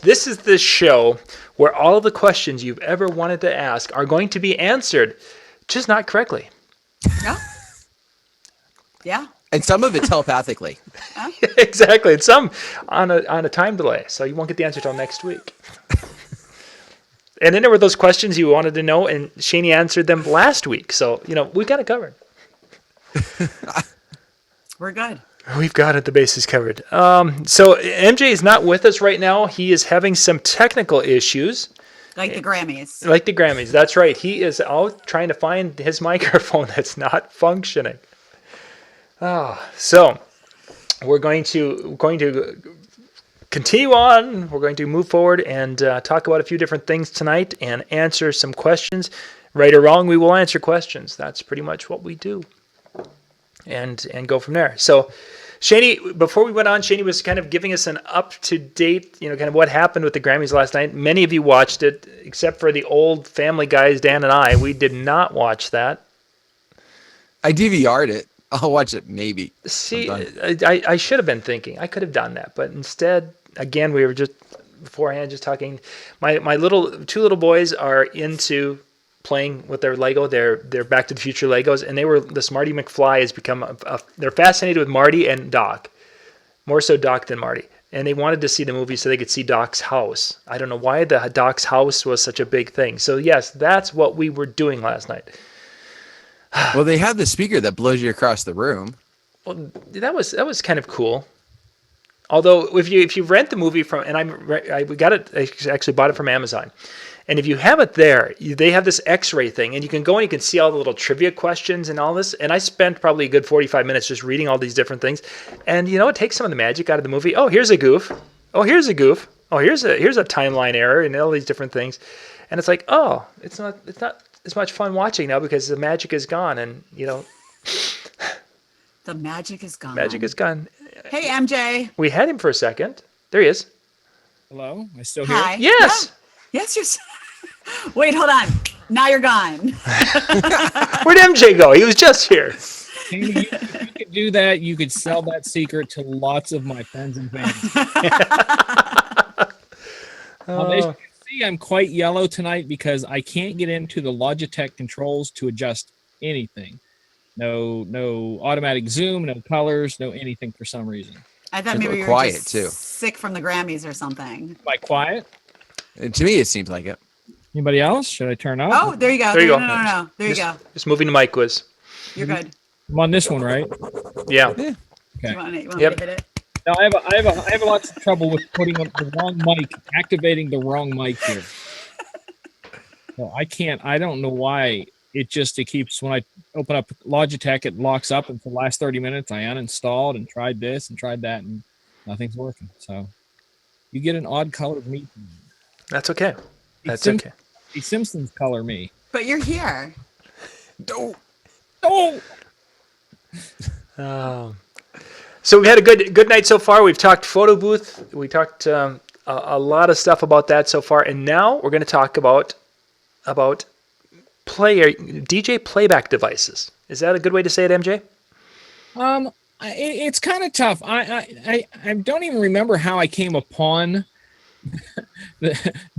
This is the show where all the questions you've ever wanted to ask are going to be answered, just not correctly. Yeah. Yeah. And some of it telepathically. Exactly. And some on a time delay, so you won't get the answer till next week. And then there were those questions you wanted to know, and Shaney answered them last week. So, we got it covered. We're good. We've got it, the bases covered. So MJ is not with us right now. He is having some technical issues. Like the Grammys. Like the Grammys. That's right. He is out trying to find his microphone that's not functioning. So we're going to continue on. We're going to move forward and talk about a few different things tonight and answer some questions. Right or wrong, we will answer questions. That's pretty much what we do. And go from there. So, Shaney, before we went on, Shaney was kind of giving us an up-to-date, kind of what happened with the Grammys last night. Many of you watched it, except for the old family guys, Dan and I. We did not watch that. I DVR'd it. I'll watch it maybe. See, I should have been thinking. I could have done that. But instead, again, we were just beforehand just talking. My two little boys are into playing with their Lego, their Back to the Future Legos, and this Marty McFly has become they're fascinated with Marty and Doc, more so Doc than Marty, and they wanted to see the movie so they could see Doc's house. I don't know why the Doc's house was such a big thing. So yes, that's what we were doing last night. Well, they have the speaker that blows you across the room. Well, that was kind of cool. Although if you rent the movie from, and I actually bought it from Amazon. And if you have it there, they have this X-ray thing, and you can go and you can see all the little trivia questions and all this. And I spent probably a good 45 minutes just reading all these different things. And it takes some of the magic out of the movie. Oh, here's a goof. Oh, here's a goof. Oh, here's a timeline error, and all these different things. And it's like, oh, it's not as much fun watching now because the magic is gone, and the magic is gone. Magic is gone. Hey, MJ. We had him for a second. There he is. Hello, am I still here? Hi. Yes. Yeah. Yes, you're. Wait, hold on. Now you're gone. Where'd MJ go? He was just here. You could do that. You could sell that secret to lots of my friends and family. As you can see, I'm quite yellow tonight because I can't get into the Logitech controls to adjust anything. No automatic zoom, no colors, no anything for some reason. I thought maybe you were quiet just too. sick from the Grammys or something. Am I quiet? And to me, it seems like it. Anybody else? Should I turn up? Oh, there you go. There you go. No. There you go. Just moving the mic quiz. You're good. I'm on this one, right? Yeah. Okay. You want me Yep. to hit it? Now I have lots of trouble with putting up the wrong mic, activating the wrong mic here. So I don't know why it keeps, when I open up Logitech, it locks up, and for the last 30 minutes I uninstalled and tried this and tried that, and nothing's working. So you get an odd colored me. That's okay. That's okay. The Simpsons color me. But you're here. Oh. So we had a good night so far. We've talked photo booth. We talked a lot of stuff about that so far, and now we're going to talk about DJ playback devices. Is that a good way to say it, MJ? It's kind of tough. I don't even remember how I came upon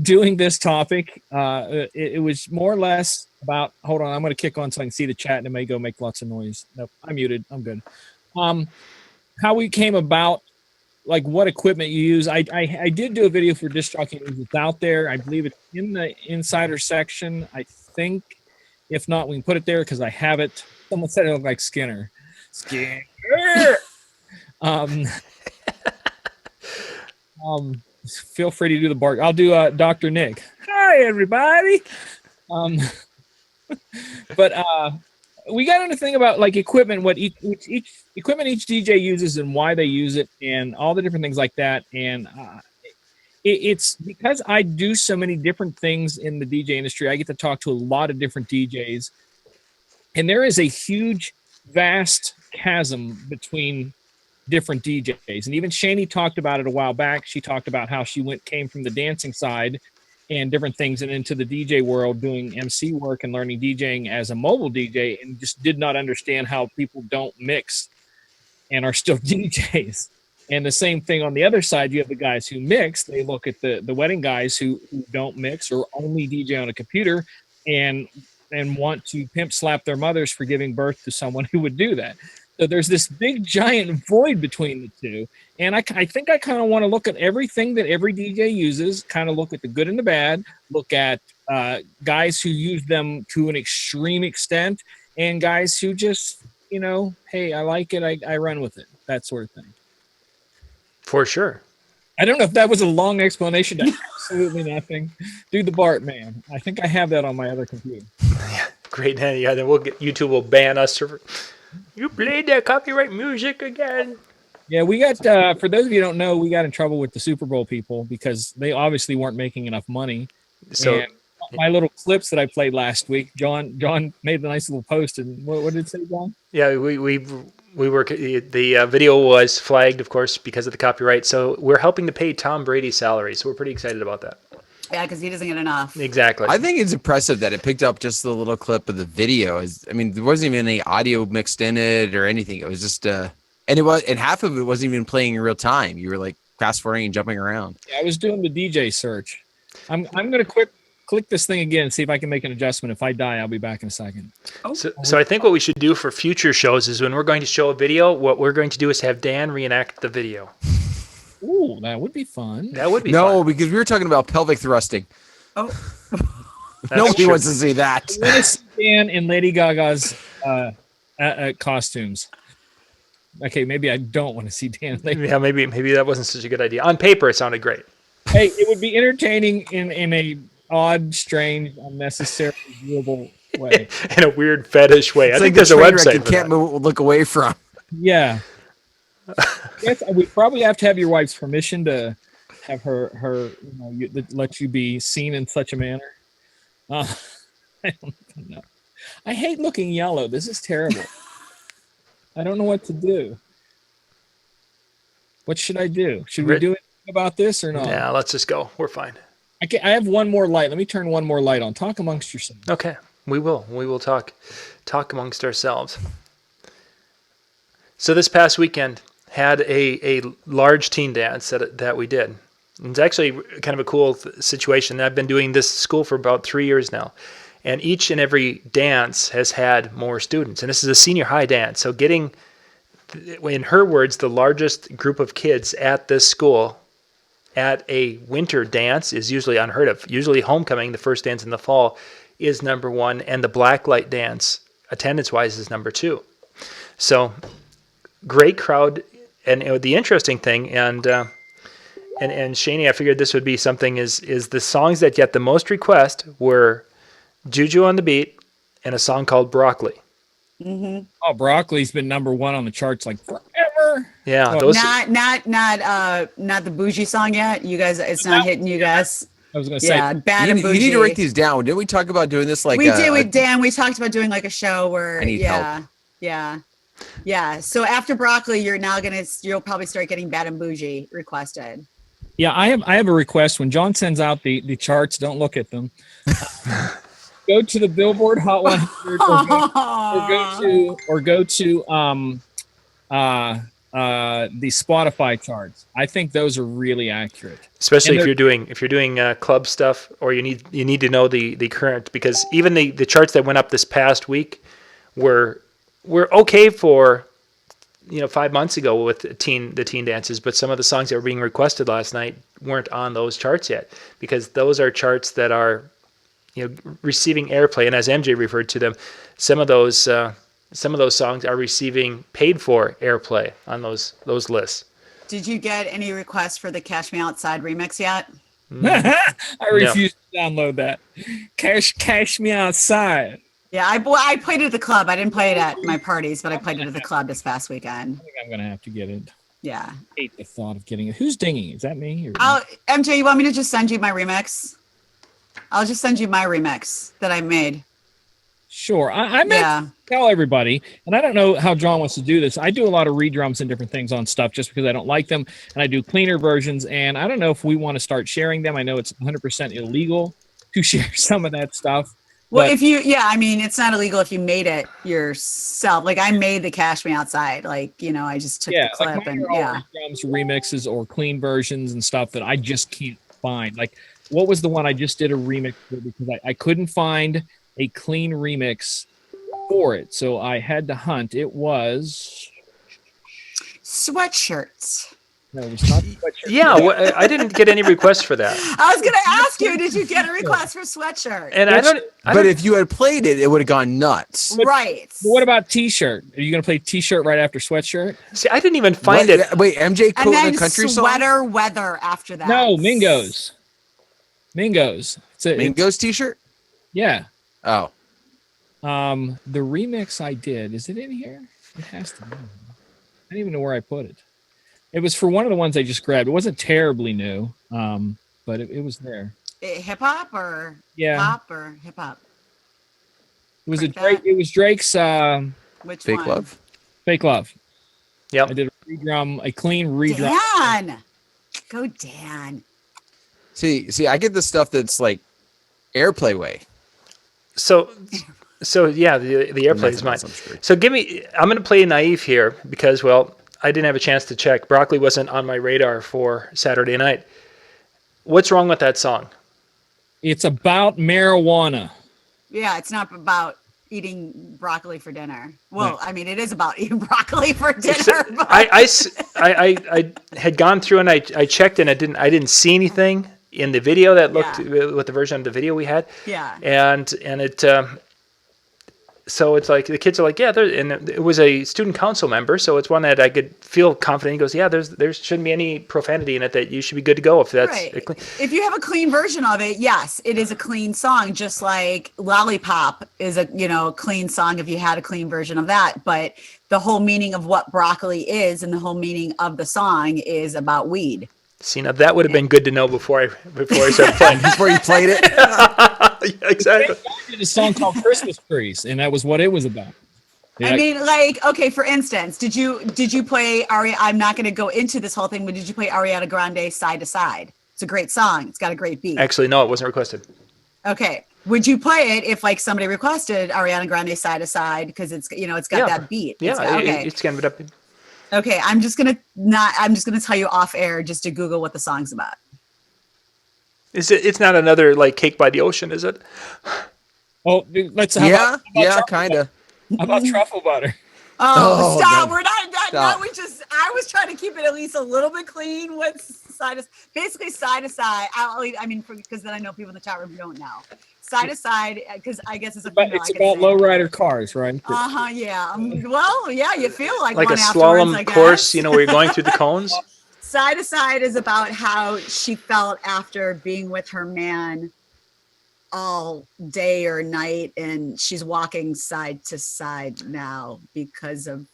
doing this topic. It was more or less about, hold on, I'm going to kick on so I can see the chat, and it may go make lots of noise. Nope, I'm muted. I'm good. How we came about, like what equipment you use. I did do a video for Disc Jockey News. It's out there. I believe it's in the insider section. I think, if not, we can put it there because I have it. Someone said it looked like Skinner. Skinner. Feel free to do the bark. I'll do Dr. Nick. Hi, everybody. But we got into thing about like equipment, what each equipment each DJ uses and why they use it, and all the different things like that. And it's because I do so many different things in the DJ industry. I get to talk to a lot of different DJs, and there is a huge, vast chasm between different DJs. And even Shani talked about it a while back. She talked about how she came from the dancing side and different things and into the DJ world doing MC work and learning DJing as a mobile DJ, and just did not understand how people don't mix and are still DJs. And the same thing on the other side, you have the guys who mix. They look at the wedding guys who don't mix or only DJ on a computer and want to pimp slap their mothers for giving birth to someone who would do that. So there's this big giant void between the two. And I think I kind of want to look at everything that every DJ uses, kind of look at the good and the bad, look at guys who use them to an extreme extent, and guys who just, hey, I like it, I run with it, that sort of thing. For sure. I don't know if that was a long explanation to absolutely nothing. Do the Bart, man. I think I have that on my other computer. Yeah, great. Yeah, then YouTube will ban us. You played that copyright music again. Yeah, we got, for those of you who don't know, we got in trouble with the Super Bowl people because they obviously weren't making enough money. So and my little clips that I played last week, John made a nice little post. And what did it say, John? Yeah, we were, the video was flagged, of course, because of the copyright. So we're helping to pay Tom Brady's salary. So we're pretty excited about that. Yeah, because he doesn't get enough. Exactly. I think it's impressive that it picked up just the little clip of the video. There wasn't even any audio mixed in it or anything. It was just, and half of it wasn't even playing in real time. You were like fast forwarding and jumping around. Yeah, I was doing the DJ search. I'm going to click this thing again and see if I can make an adjustment. If I die, I'll be back in a second. Oh. So I think what we should do for future shows is when we're going to show a video, what we're going to do is have Dan reenact the video. Ooh, that would be fun. That would be fun. No, because we were talking about pelvic thrusting. Oh. Nobody wants to see that. I want to see Dan in Lady Gaga's costumes. Okay, maybe I don't want to see Dan. Yeah, maybe that wasn't such a good idea. On paper, it sounded great. Hey, it would be entertaining in a odd, strange, unnecessary, viewable way. In a weird fetish way. It's I think like there's a website you can't look away from. Yeah. Yes, we probably have to have your wife's permission to have her let you be seen in such a manner. I don't know. I hate looking yellow. This is terrible. I don't know what to do. What should I do? Should we do anything about this or not? Yeah, let's just go. We're fine. I have one more light. Let me turn one more light on. Talk amongst yourselves. Okay, we will. We will talk amongst ourselves. So this past weekend had a large teen dance that we did. It's actually kind of a cool situation. I've been doing this school for about 3 years now. And each and every dance has had more students. And this is a senior high dance. So getting, in her words, the largest group of kids at this school at a winter dance is usually unheard of. Usually homecoming, the first dance in the fall, is number one. And the blacklight dance, attendance-wise, is number two. So great crowd. And the interesting thing, and Shani, I figured this would be something, is the songs that get the most request were Juju on the Beat and a song called Broccoli. Mm-hmm. Oh, Broccoli's been number one on the charts like forever. Yeah, well, those not the bougie song yet. You guys, it's not hitting you guys. I was going to say, bad and bougie. You need to write these down. Didn't we talk about doing this? We did with Dan. We talked about doing like a show where I need help. Yeah. So after Broccoli, you'll probably start getting bad and bougie requested. Yeah, I have a request. When John sends out the charts, don't look at them. Go to the Billboard Hot 100 or go to the Spotify charts. I think those are really accurate. Especially if you're doing club stuff, or you need to know the current, because even the charts that went up this past week were okay for 5 months ago with the teen dances, but some of the songs that were being requested last night weren't on those charts yet, because those are charts that are receiving airplay, and as MJ referred to them, some of those songs are receiving paid for airplay on those lists. Did you get any requests for the Cash Me Outside remix yet? I refuse to download that. Cash Me Outside. Yeah, I played it at the club. I didn't play it at my parties, but I played it at the club this past weekend. I think I'm gonna have to get it. Yeah. I hate the thought of getting it. Who's dinging? Is that me? Or MJ, you want me to just send you my remix? I'll just send you my remix that I made. Sure. I meant to tell everybody, and I don't know how John wants to do this. I do a lot of redrums and different things on stuff just because I don't like them, and I do cleaner versions, and I don't know if we want to start sharing them. I know it's 100% illegal to share some of that stuff. Well, But- if you, yeah, I mean, it's not illegal if you made it yourself. Like I made the Cash Me Outside. Like, you know, I just took the clip like mine and are all yeah. drums remixes or clean versions and stuff that I just can't find. Like, what was the one I just did a remix for because I couldn't find a clean remix for it, so I had to hunt. It was Sweatshirts. no, it was not Sweatshirt. Yeah, I didn't get any requests for that. I was gonna ask you, did you get a request for Sweatshirt? And I don't. But if you had played it, it would have gone nuts. Right. But what about T-shirt? Are you gonna play T-shirt right after Sweatshirt? See, I didn't even find What? it. Wait, MJ And quoting then a country sweater weather after that. No, Mingos. It's song? Mingo's t-shirt? yeah. Oh. The remix I did, is it in here? It has to be. I don't even know where I put it. It was for one of the ones I just grabbed. It wasn't terribly new, but it was there. Hip hop or Yeah, pop or hip hop? it was like a Drake. that? It was Drake's Which Fake one? love? "Fake Love." Yep. I did a clean redrum. Dan. Go Dan. See, I get the stuff that's like airplay way. So yeah, the airplane is mine. So I'm going to play naive here because, well, I didn't have a chance to check. Broccoli wasn't on my radar for Saturday night. What's wrong with that song? It's about marijuana. Yeah, it's not about eating broccoli for dinner. Well, I mean, it is about eating broccoli for dinner. But I had gone through and I checked and I didn't see anything in the video that looked with the version of the video we had. yeah. And it so it's like the kids are like, yeah, and it was a student council member, so it's one that I could feel confident. He goes, yeah, there shouldn't be any profanity in it, that you should be good to go if that's Right. a clean. If you have a clean version of it, yes, it is a clean song, just like Lollipop is a, clean song if you had a clean version of that. But the whole meaning of what broccoli is and the whole meaning of the song is about weed. See, now that would have been good to know before I started playing. Before you played it? Yeah, exactly. I did a song called "Christmas Trees," and that was what it was about. Yeah, I mean, like, okay, for instance, did you play I'm not going to go into this whole thing, but did you play Ariana Grande Side to Side? It's a great song. It's got a great beat. Actually, no, it wasn't requested. Okay. Would you play it if like somebody requested Ariana Grande Side to Side because it's it's got that beat? Yeah, Okay. it's kind of up. Okay, I'm just gonna tell you off air just to Google what the song's about. It's not another like Cake by the Ocean, is it? Oh, let's how Yeah, about yeah, truffle kind of. butter? How about truffle butter? Oh, Oh, stop! no. We're not. Stop. No, I was trying to keep it at least a little bit clean with side to side. Because then I know people in the chat room don't know. Side to side, because I guess it's a. But it's about lowrider cars, right? Yeah. Well, yeah. You feel like Like a one afterwards, I slalom guess. course, where you're going through the cones. Side to Side is about how she felt after being with her man all day or night, and she's walking side to side now because of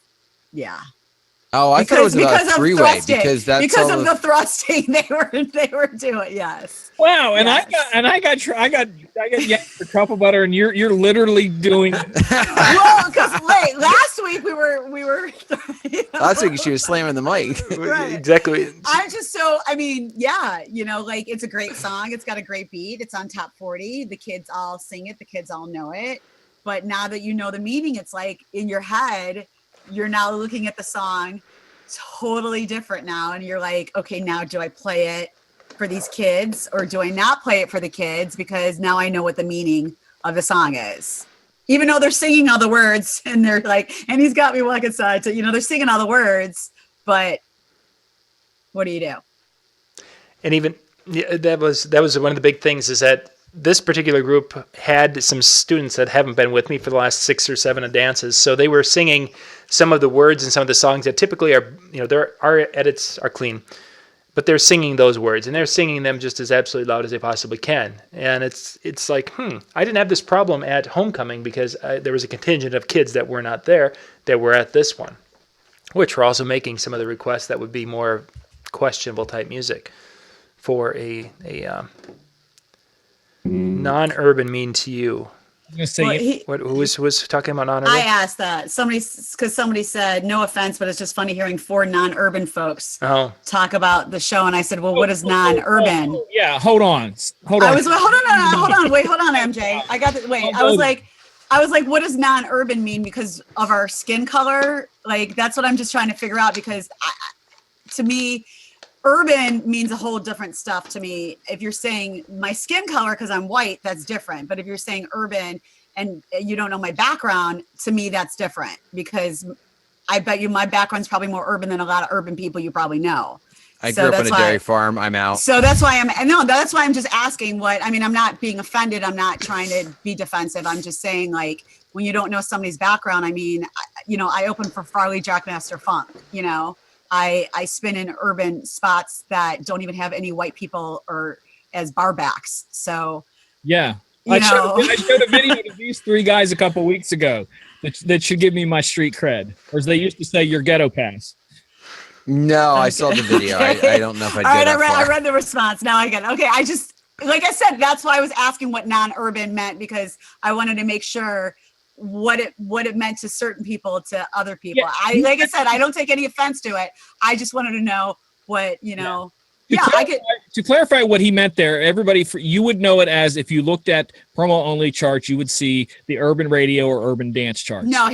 Oh, I thought it was about of three-way thrusting. because that's because all of the thrusting they were doing. Yes. Wow, and Yes. I got yanked for truffle butter, and you're literally doing. Well, because last week we were. Last week she was slamming the mic. Right. Exactly. I'm just like it's a great song. It's got a great beat. It's on top 40. The kids all sing it. The kids all know it. But now that you know the meaning, it's like in your head, you're now looking at the song totally different now. And you're like, okay, now do I play it for these kids or do I not play it for the kids? Because now I know what the meaning of the song is. Even though they're singing all the words and they're like, and he's got me walking side to, they're singing all the words, but what do you do? And even that was one of the big things, is that this particular group had some students that haven't been with me for the last 6 or 7 dances. So they were singing some of the words and some of the songs that typically are, our edits are clean, but they're singing those words and they're singing them just as absolutely loud as they possibly can. And it's like, I didn't have this problem at homecoming because there was a contingent of kids that were not there that were at this one, which were also making some of the requests that would be more questionable type music for a non-urban mean to you. I'm gonna say Well, Who was talking about non-urban? I asked that because somebody said, no offense, but it's just funny hearing 4 non-urban folks Oh, talk about the show. And I said, well, what is non-urban? yeah, hold on. I was like, hold on, wait, hold on, MJ. I got the wait. I was like, what does non-urban mean because of our skin color? Like, that's what I'm just trying to figure out because to me, urban means a whole different stuff to me. If you're saying my skin color because I'm white, that's different. But if you're saying urban and you don't know my background, to me, that's different because I bet you my background's probably more urban than a lot of urban people you probably know. I grew up on a dairy farm. I'm out. So that's why that's why I'm just asking I'm not being offended. I'm not trying to be defensive. I'm just saying, like, when you don't know somebody's background, I open for Farley Jackmaster Funk, I spin in urban spots that don't even have any white people or as bar backs. So, yeah. I showed a video to these 3 guys a couple weeks ago that should give me my street cred, or as they used to say, your ghetto pass. No, I saw the video. I don't know if I'd go that far. I read the response. Now I get it. Okay, I just, like I said, that's why I was asking what non-urban meant because I wanted to make sure what it meant to certain people to other people. Yeah. Like I said, I don't take any offense to it. I just wanted to know what, To clarify what he meant there, you would know it as if you looked at promo only charts, you would see the urban radio or urban dance charts. No,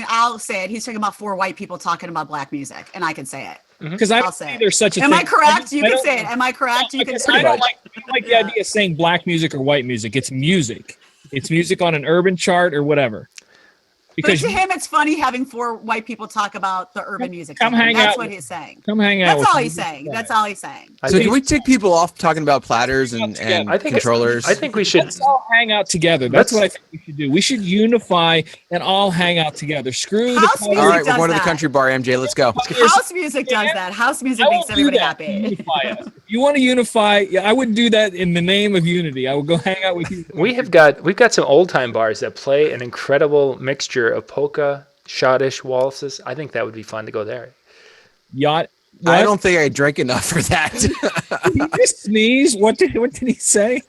I'll say it. He's talking about 4 white people talking about black music, and I can say it. Because I don't think there's such a thing. Am I correct? You can say it. Am I correct? You can say it. I don't like the idea of saying black music or white music. It's music. It's music on an urban chart or whatever. Because to him, it's funny having 4 white people talk about the urban music. That's what he's saying. Come hang out. That's all he's saying. That's all he's saying. So can we take people off talking about platters and controllers? I think we should. Let's all hang out together. That's what I think we should do. We should unify and all hang out together. Screw the House music. All right, we're going to the country bar, MJ. Let's go. House music does that. House music makes everybody happy. If you want to unify, I would do that in the name of unity. I would go hang out with you. We've got some old time bars that play an incredible mixture of polka, schottish, waltzes. I think that would be fun to go there. Yacht. What? I don't think I drank enough for that. Did he just sneeze? What did he say?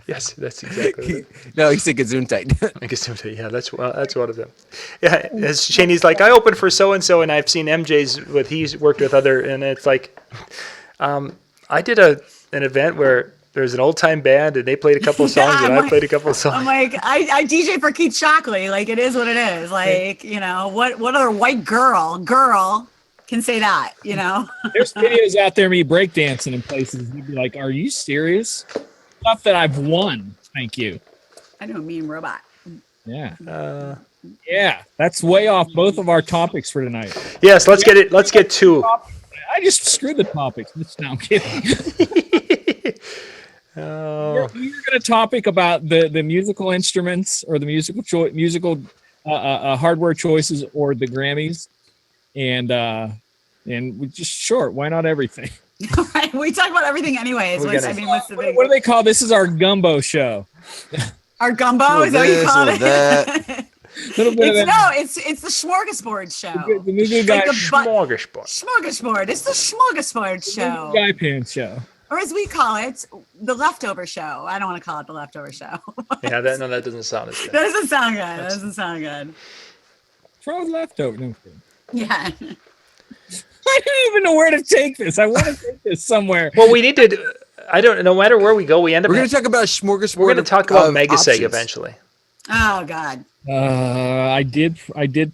Yes, that's exactly it. No, he said Gesundheit. Yeah, that's one of them. Yeah, as Shane's like, I opened for so and so, and I've seen MJ's what he's worked with other, and it's like, I did an event where there's an old time band and they played a couple of songs and I played a couple of songs. I'm like, I DJ for Keith Shockley. Like, it is what it is. Like, what other white girl can say that, There's videos out there of me breakdancing in places. You'd be like, are you serious? Stuff that I've won. Thank you. I know, Mean Robot. Yeah. Yeah, that's way off both of our topics for tonight. Yes, let's get to. I just screwed the topics. No, I'm kidding. You're going to topic about the musical instruments or the musical hardware choices or the Grammys, and we just short. Why not everything? Right, we talk about everything anyways. What's the big? What do they call this? Is our gumbo show? Our gumbo is that what you call it? It's the smorgasbord show. The new guy smorgasbord. Smorgasbord. It's the smorgasbord show. Guy pants show. Or as we call it, the leftover show. I don't want to call it the leftover show. Yeah, that doesn't sound as good. That doesn't sound good. That doesn't sound good. Throw leftover. No. Yeah. I don't even know where to take this. I want to take this somewhere. Well, we need to. I don't. No matter where we go, we end up. We're going to talk about a smorgasbord. We're going to talk about Megaseg eventually. Oh God. I did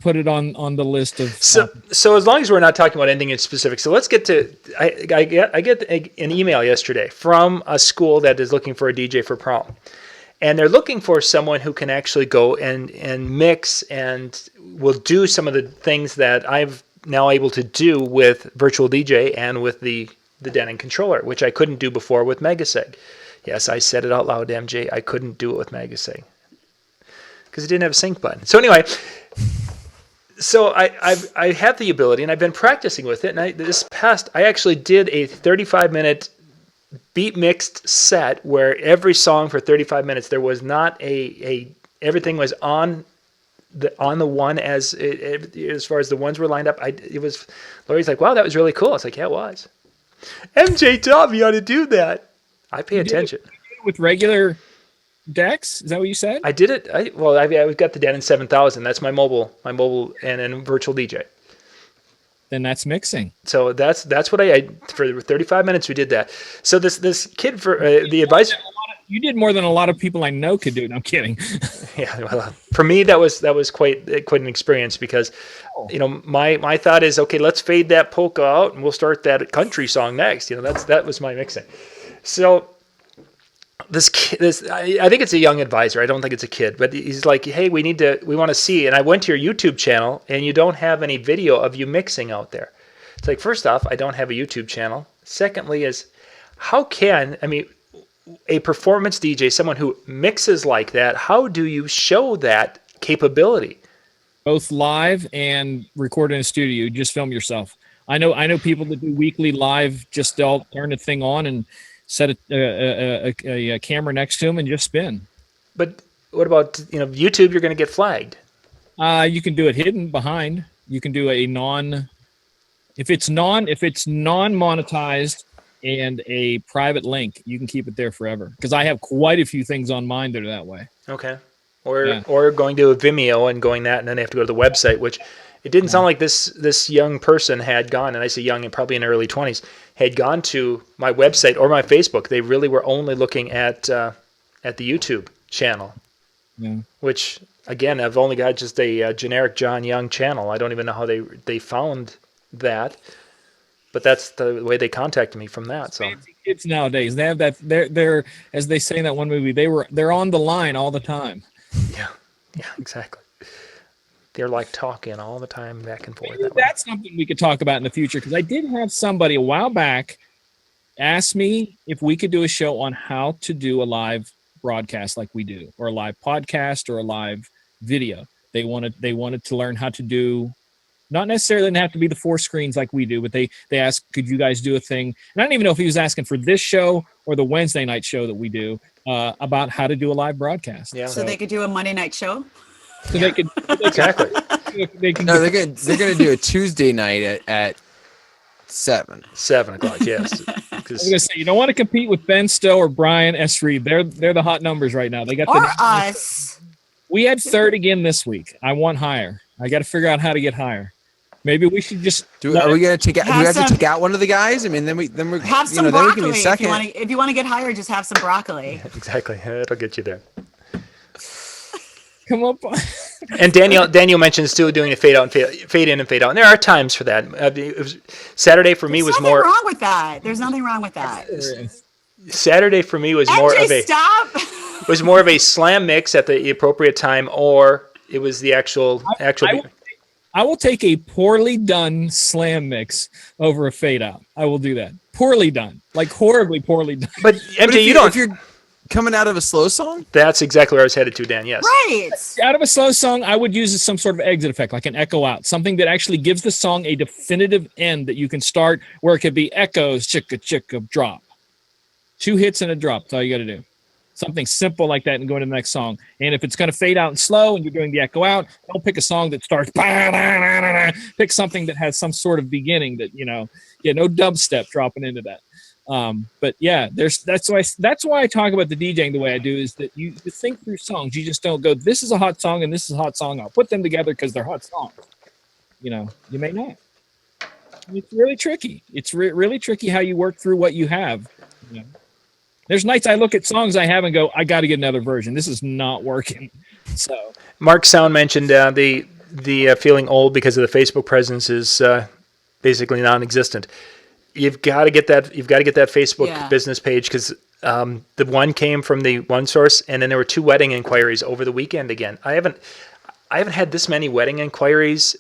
put it on the list of. So as long as we're not talking about anything in specific, so let's get to. I get an email yesterday from a school that is looking for a DJ for prom, and they're looking for someone who can actually go and mix and will do some of the things that I've now able to do with Virtual DJ and with the Denon controller, which I couldn't do before with Megaseg. Yes, I said it out loud, MJ. I couldn't do it with Megaseg because it didn't have a sync button. So anyway, I have the ability, and I've been practicing with it. And I actually did a 35-minute beat mixed set where every song for 35 minutes there was not everything was on the one as far as the ones were lined up. Lori's like, wow, that was really cool. I was like, yeah, it was. MJ taught me how to do that. I pay attention. With regular decks? Is that what you said? I did it. I've got the Denon 7000. That's my mobile and virtual DJ. Then that's mixing. So that's what I for 35 minutes we did that. So this kid for the advice. You did more than a lot of people I know could do. No, I'm kidding. Yeah, well, for me that was quite an experience because, my thought is, okay, let's fade that polka out and we'll start that country song next. That was my mixing. So this kid, I think it's a young advisor. I don't think it's a kid, but he's like, hey, we want to see. And I went to your YouTube channel and you don't have any video of you mixing out there. It's like, first off, I don't have a YouTube channel. Secondly is, a performance DJ, someone who mixes like that, how do you show that capability? Both live and record in a studio. You just film yourself. I know people that do weekly live. Just they'll turn the thing on and set a camera next to them and just spin. But what about YouTube? You're going to get flagged. You can do it hidden behind. You can do if it's non-monetized and a private link, you can keep it there forever. Because I have quite a few things on mine that are that way. Okay. Or going to a Vimeo and going that, and then they have to go to the website, which it didn't sound like this young person had gone, and I say young and probably in their early 20s, had gone to my website or my Facebook. They really were only looking at the YouTube channel, which, again, I've only got just a generic John Young channel. I don't even know how they found that, but that's the way they contacted me from that. So kids nowadays, they have that. They're as they say in that one movie, they're on the line all the time. Yeah, exactly. They're like talking all the time back and forth. That's something we could talk about in the future, because I did have somebody a while back ask me if we could do a show on how to do a live broadcast like we do, or a live podcast, or a live video. They wanted to learn how to do, not necessarily have to be the 4 screens like we do, but they asked, could you guys do a thing? And I don't even know if he was asking for this show or the Wednesday night show that we do about how to do a live broadcast. Yeah. So they could do a Monday night show. So they could exactly. They're gonna do a Tuesday night at 7 o'clock. Yes. I was gonna say, you don't want to compete with Ben Stowe or Brian S. Reed. They're the hot numbers right now. They got us. We had third again this week. I want higher. I got to figure out how to get higher. Maybe we should just. Are we gonna take out? Do we have to take out one of the guys? I mean, then we have some broccoli. Then we can be if you want to get higher, just have some broccoli. Yeah, exactly. It'll get you there. Come up. And Daniel mentioned still doing a fade out and fade in and fade out. And there are times for that. Saturday for me was more. There's nothing wrong with that. There's nothing wrong with that. Saturday for me was more of a. Stop. Was more of a slam mix at the appropriate time, or it was the actual. I will take a poorly done slam mix over a fade out. I will do that. Poorly done, like horribly poorly done. But MJ, if you're coming out of a slow song, that's exactly where I was headed to, Dan. Yes. Right. Out of a slow song, I would use some sort of exit effect, like an echo out, something that actually gives the song a definitive end that you can start, where it could be echoes, chicka chicka, drop. 2 hits and a drop. That's all you got to do. Something simple like that and go into the next song. And if it's going to fade out and slow and you're doing the echo out, don't pick a song that starts. Pick something that has some sort of beginning that, no dubstep dropping into that. But yeah, that's why I talk about the DJing the way I do, is that you think through songs. You just don't go, this is a hot song and this is a hot song. I'll put them together because they're hot songs. You may not. It's really tricky. It's really tricky how you work through what you have. There's nights I look at songs I have and go, I got to get another version. This is not working. So Mark Sound mentioned the feeling old because of the Facebook presence is basically non-existent. You've got to get that. You've got to get that Facebook business page, because the one came from the one source, and then there were 2 wedding inquiries over the weekend again. I haven't had this many wedding inquiries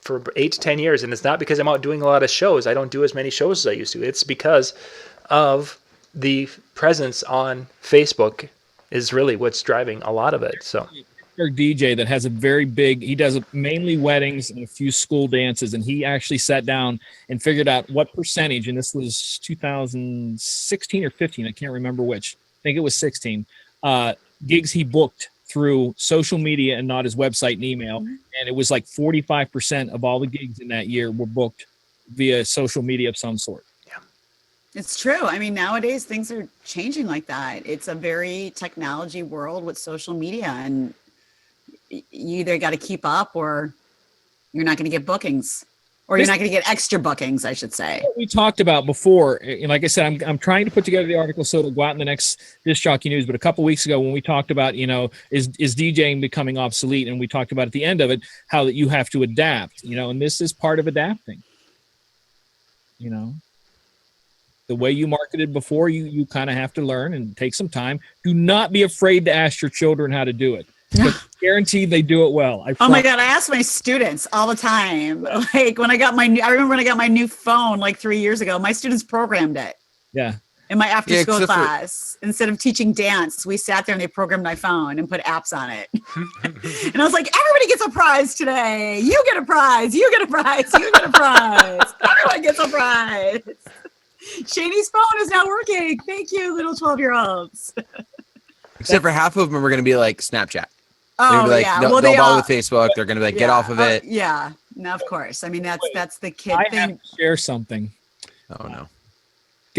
for 8 to 10 years, and it's not because I'm out doing a lot of shows. I don't do as many shows as I used to. It's because of the presence on Facebook is really what's driving a lot of it. So DJ that has a very big, he does mainly weddings and a few school dances, and he actually sat down and figured out what percentage, and this was 2016 or 15, I can't remember which, I think it was 16, gigs he booked through social media and not his website and email. And it was like 45% of all the gigs in that year were booked via social media of some sort. It's true. I mean, nowadays things are changing like that. It's a very technology world with social media, and you either got to keep up or you're not going to get bookings, or you're This not going to get extra bookings, I should say. we talked about before, and like I said, I'm trying to put together the article so it'll go out in the next Disc Jockey News. But a couple weeks ago, when we talked about, is DJing becoming obsolete, and we talked about at the end of it how that you have to adapt, and this is part of adapting. The way you marketed before, you kind of have to learn and take some time. Do not be afraid to ask your children how to do it. Guaranteed they do it well. Oh my God, I ask my students all the time. Like when I remember when I got my new phone like 3 years ago, my students programmed it. Yeah. In my after school class. Instead of teaching dance, we sat there and they programmed my phone and put apps on it. And I was like, everybody gets a prize today. You get a prize. You get a prize. You get a prize. Everyone gets a prize. Shanie's phone is now working. Thank you, little 12-year-olds. Except for half of them are going to be like Snapchat. Oh, like, yeah. No, well, they'll they bother all, with Facebook. They're going to be like, get off of it. Yeah. No, of course. I mean, that's the kid I thing. have to share something. Oh, no.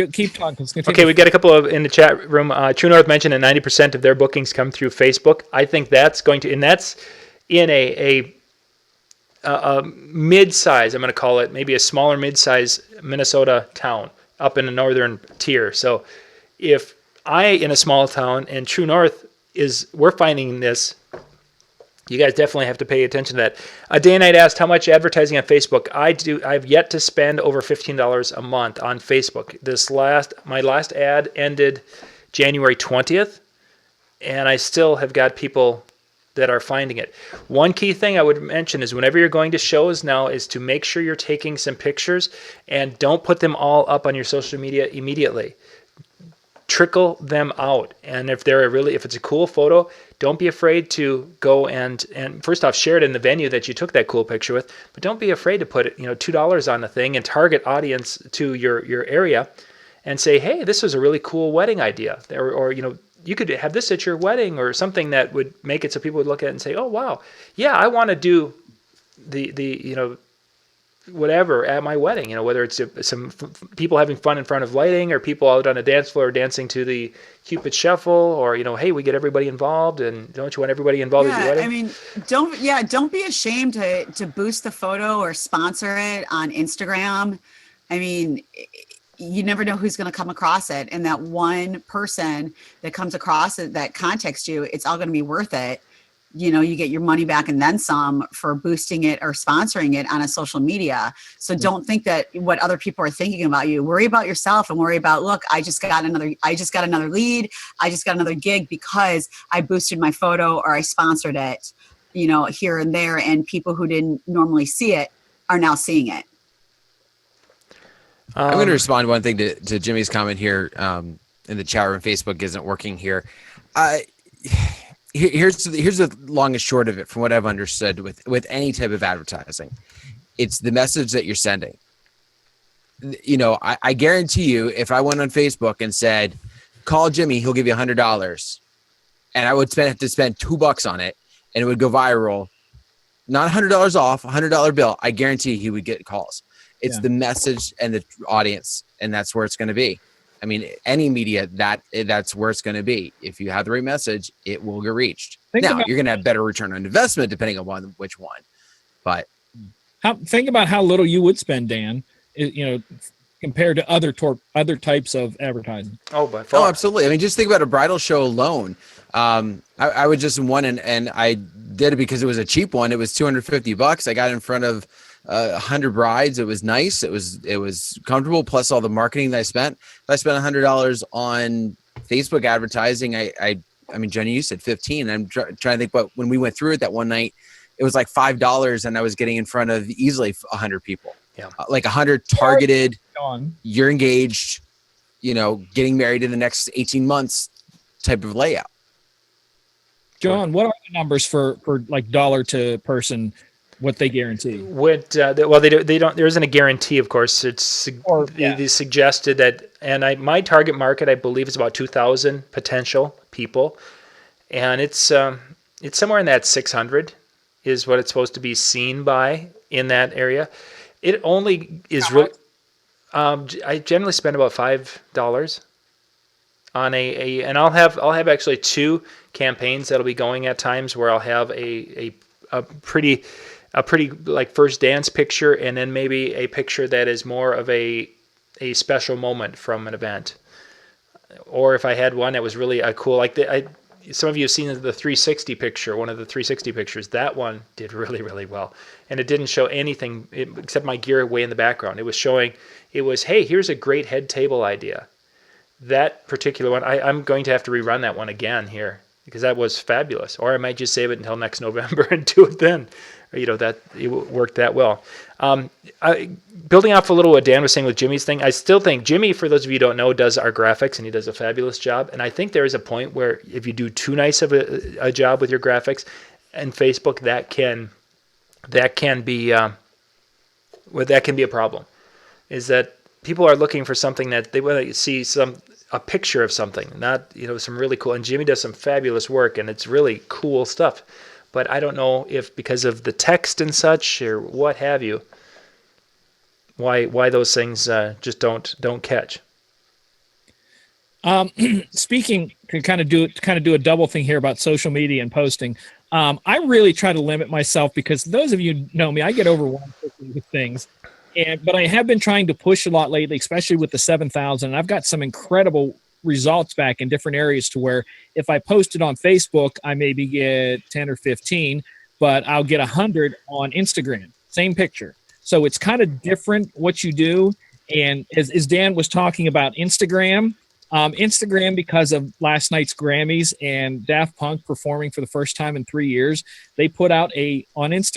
Keep talking. Okay, we got a couple of in the chat room. True North mentioned that 90% of their bookings come through Facebook. I think that's going to, and that's in a mid-size, I'm going to call it, maybe a smaller mid-size Minnesota town up in the northern tier. So if in a small town and True North we're finding this, you guys definitely have to pay attention to that. Day and Night asked how much advertising on Facebook. I've yet to spend over $15 a month on Facebook. My last ad ended January 20th, and I still have got people that are finding it. One key thing I would mention is whenever you're going to shows now is to make sure you're taking some pictures and don't put them all up on your social media immediately. Trickle them out, and if it's a cool photo, don't be afraid to go and first off share it in the venue that you took that cool picture with, but don't be afraid to put it $2 on the thing and target audience to your area and say, hey, this was a really cool wedding idea, or you could have this at your wedding, or something that would make it so people would look at it and say, oh wow, yeah, I want to do the whatever at my wedding, whether it's some people having fun in front of lighting, or people out on a dance floor dancing to the Cupid Shuffle, or hey, we get everybody involved, and don't you want everybody involved at your wedding? I mean, don't be ashamed to boost the photo or sponsor it on Instagram. I mean, you never know who's going to come across it, and that one person that comes across it that contacts you, it's all going to be worth it. You get your money back and then some for boosting it or sponsoring it on a social media. So don't think that what other people are thinking about you. Worry about yourself and worry about, look, I just got another lead. I just got another gig because I boosted my photo or I sponsored it, here and there. And people who didn't normally see it are now seeing it. I'm going to respond one thing to Jimmy's comment here in the chat room. Facebook isn't working here. Here's the long and short of it from what I've understood with any type of advertising. It's the message that you're sending. I guarantee you, if I went on Facebook and said, call Jimmy, he'll give you $100, and I would have to spend $2 on it, and it would go viral, not $100 off, $100 bill, I guarantee he would get calls. It's the message and the audience, and that's where it's going to be. I mean, any media, that's where it's going to be. If you have the right message, it will get reached. You're going to have better return on investment depending on which one. But think about how little you would spend, Dan, compared to other types of advertising. Oh, by far. Oh, absolutely. I mean, just think about a bridal show alone. I would just one, and I did it because it was a cheap one. It was $250. I got in front of 100 brides. It was nice. It was comfortable. Plus all the marketing that I spent. If I spent $100 on Facebook advertising, I mean, Jenny, you said 15. I'm trying to think, but when we went through it that one night, it was like $5, and I was getting in front of easily 100 people. Yeah, like 100 targeted. You're engaged. Getting married in the next 18 months type of layout. John, what are the numbers for like dollar to person? What they guarantee? Well, they don't. There isn't a guarantee, of course. It's they suggested that, and my target market, I believe, is about 2,000 potential people, and it's somewhere in that 600 is what it's supposed to be seen by in that area. It only is really I generally spend about $5 on and I'll have actually two campaigns that'll be going at times where I'll have a pretty like first dance picture, and then maybe a picture that is more of a special moment from an event. Or if I had one that was really a cool, like some of you have seen the 360 picture, one of the 360 pictures. That one did really, really well. And it didn't show anything except my gear way in the background. It was showing, hey, here's a great head table idea. That particular one, I'm going to have to rerun that one again here because that was fabulous. Or I might just save it until next November and do it then. That it worked that well. Building off a little what Dan was saying with Jimmy's thing, I still think Jimmy, for those of you who don't know, does our graphics, and he does a fabulous job. And I think there is a point where if you do too nice of a job with your graphics and Facebook, that can be a problem. Is that people are looking for something that they want to see a picture of something, not some really cool. And Jimmy does some fabulous work, and it's really cool stuff. But I don't know if because of the text and such or what have you, why those things just don't catch. Speaking to kind of do a double thing here about social media and posting. I really try to limit myself because those of you who know me, I get overwhelmed with things. But I have been trying to push a lot lately, especially with the 7,000. I've got some incredible results back in different areas to where if I post it on Facebook, I maybe get 10 or 15, but I'll get 100 on Instagram, same picture. So it's kind of different what you do. And as Dan was talking about Instagram, because of last night's Grammys and Daft Punk performing for the first time in 3 years, they put out Snapchat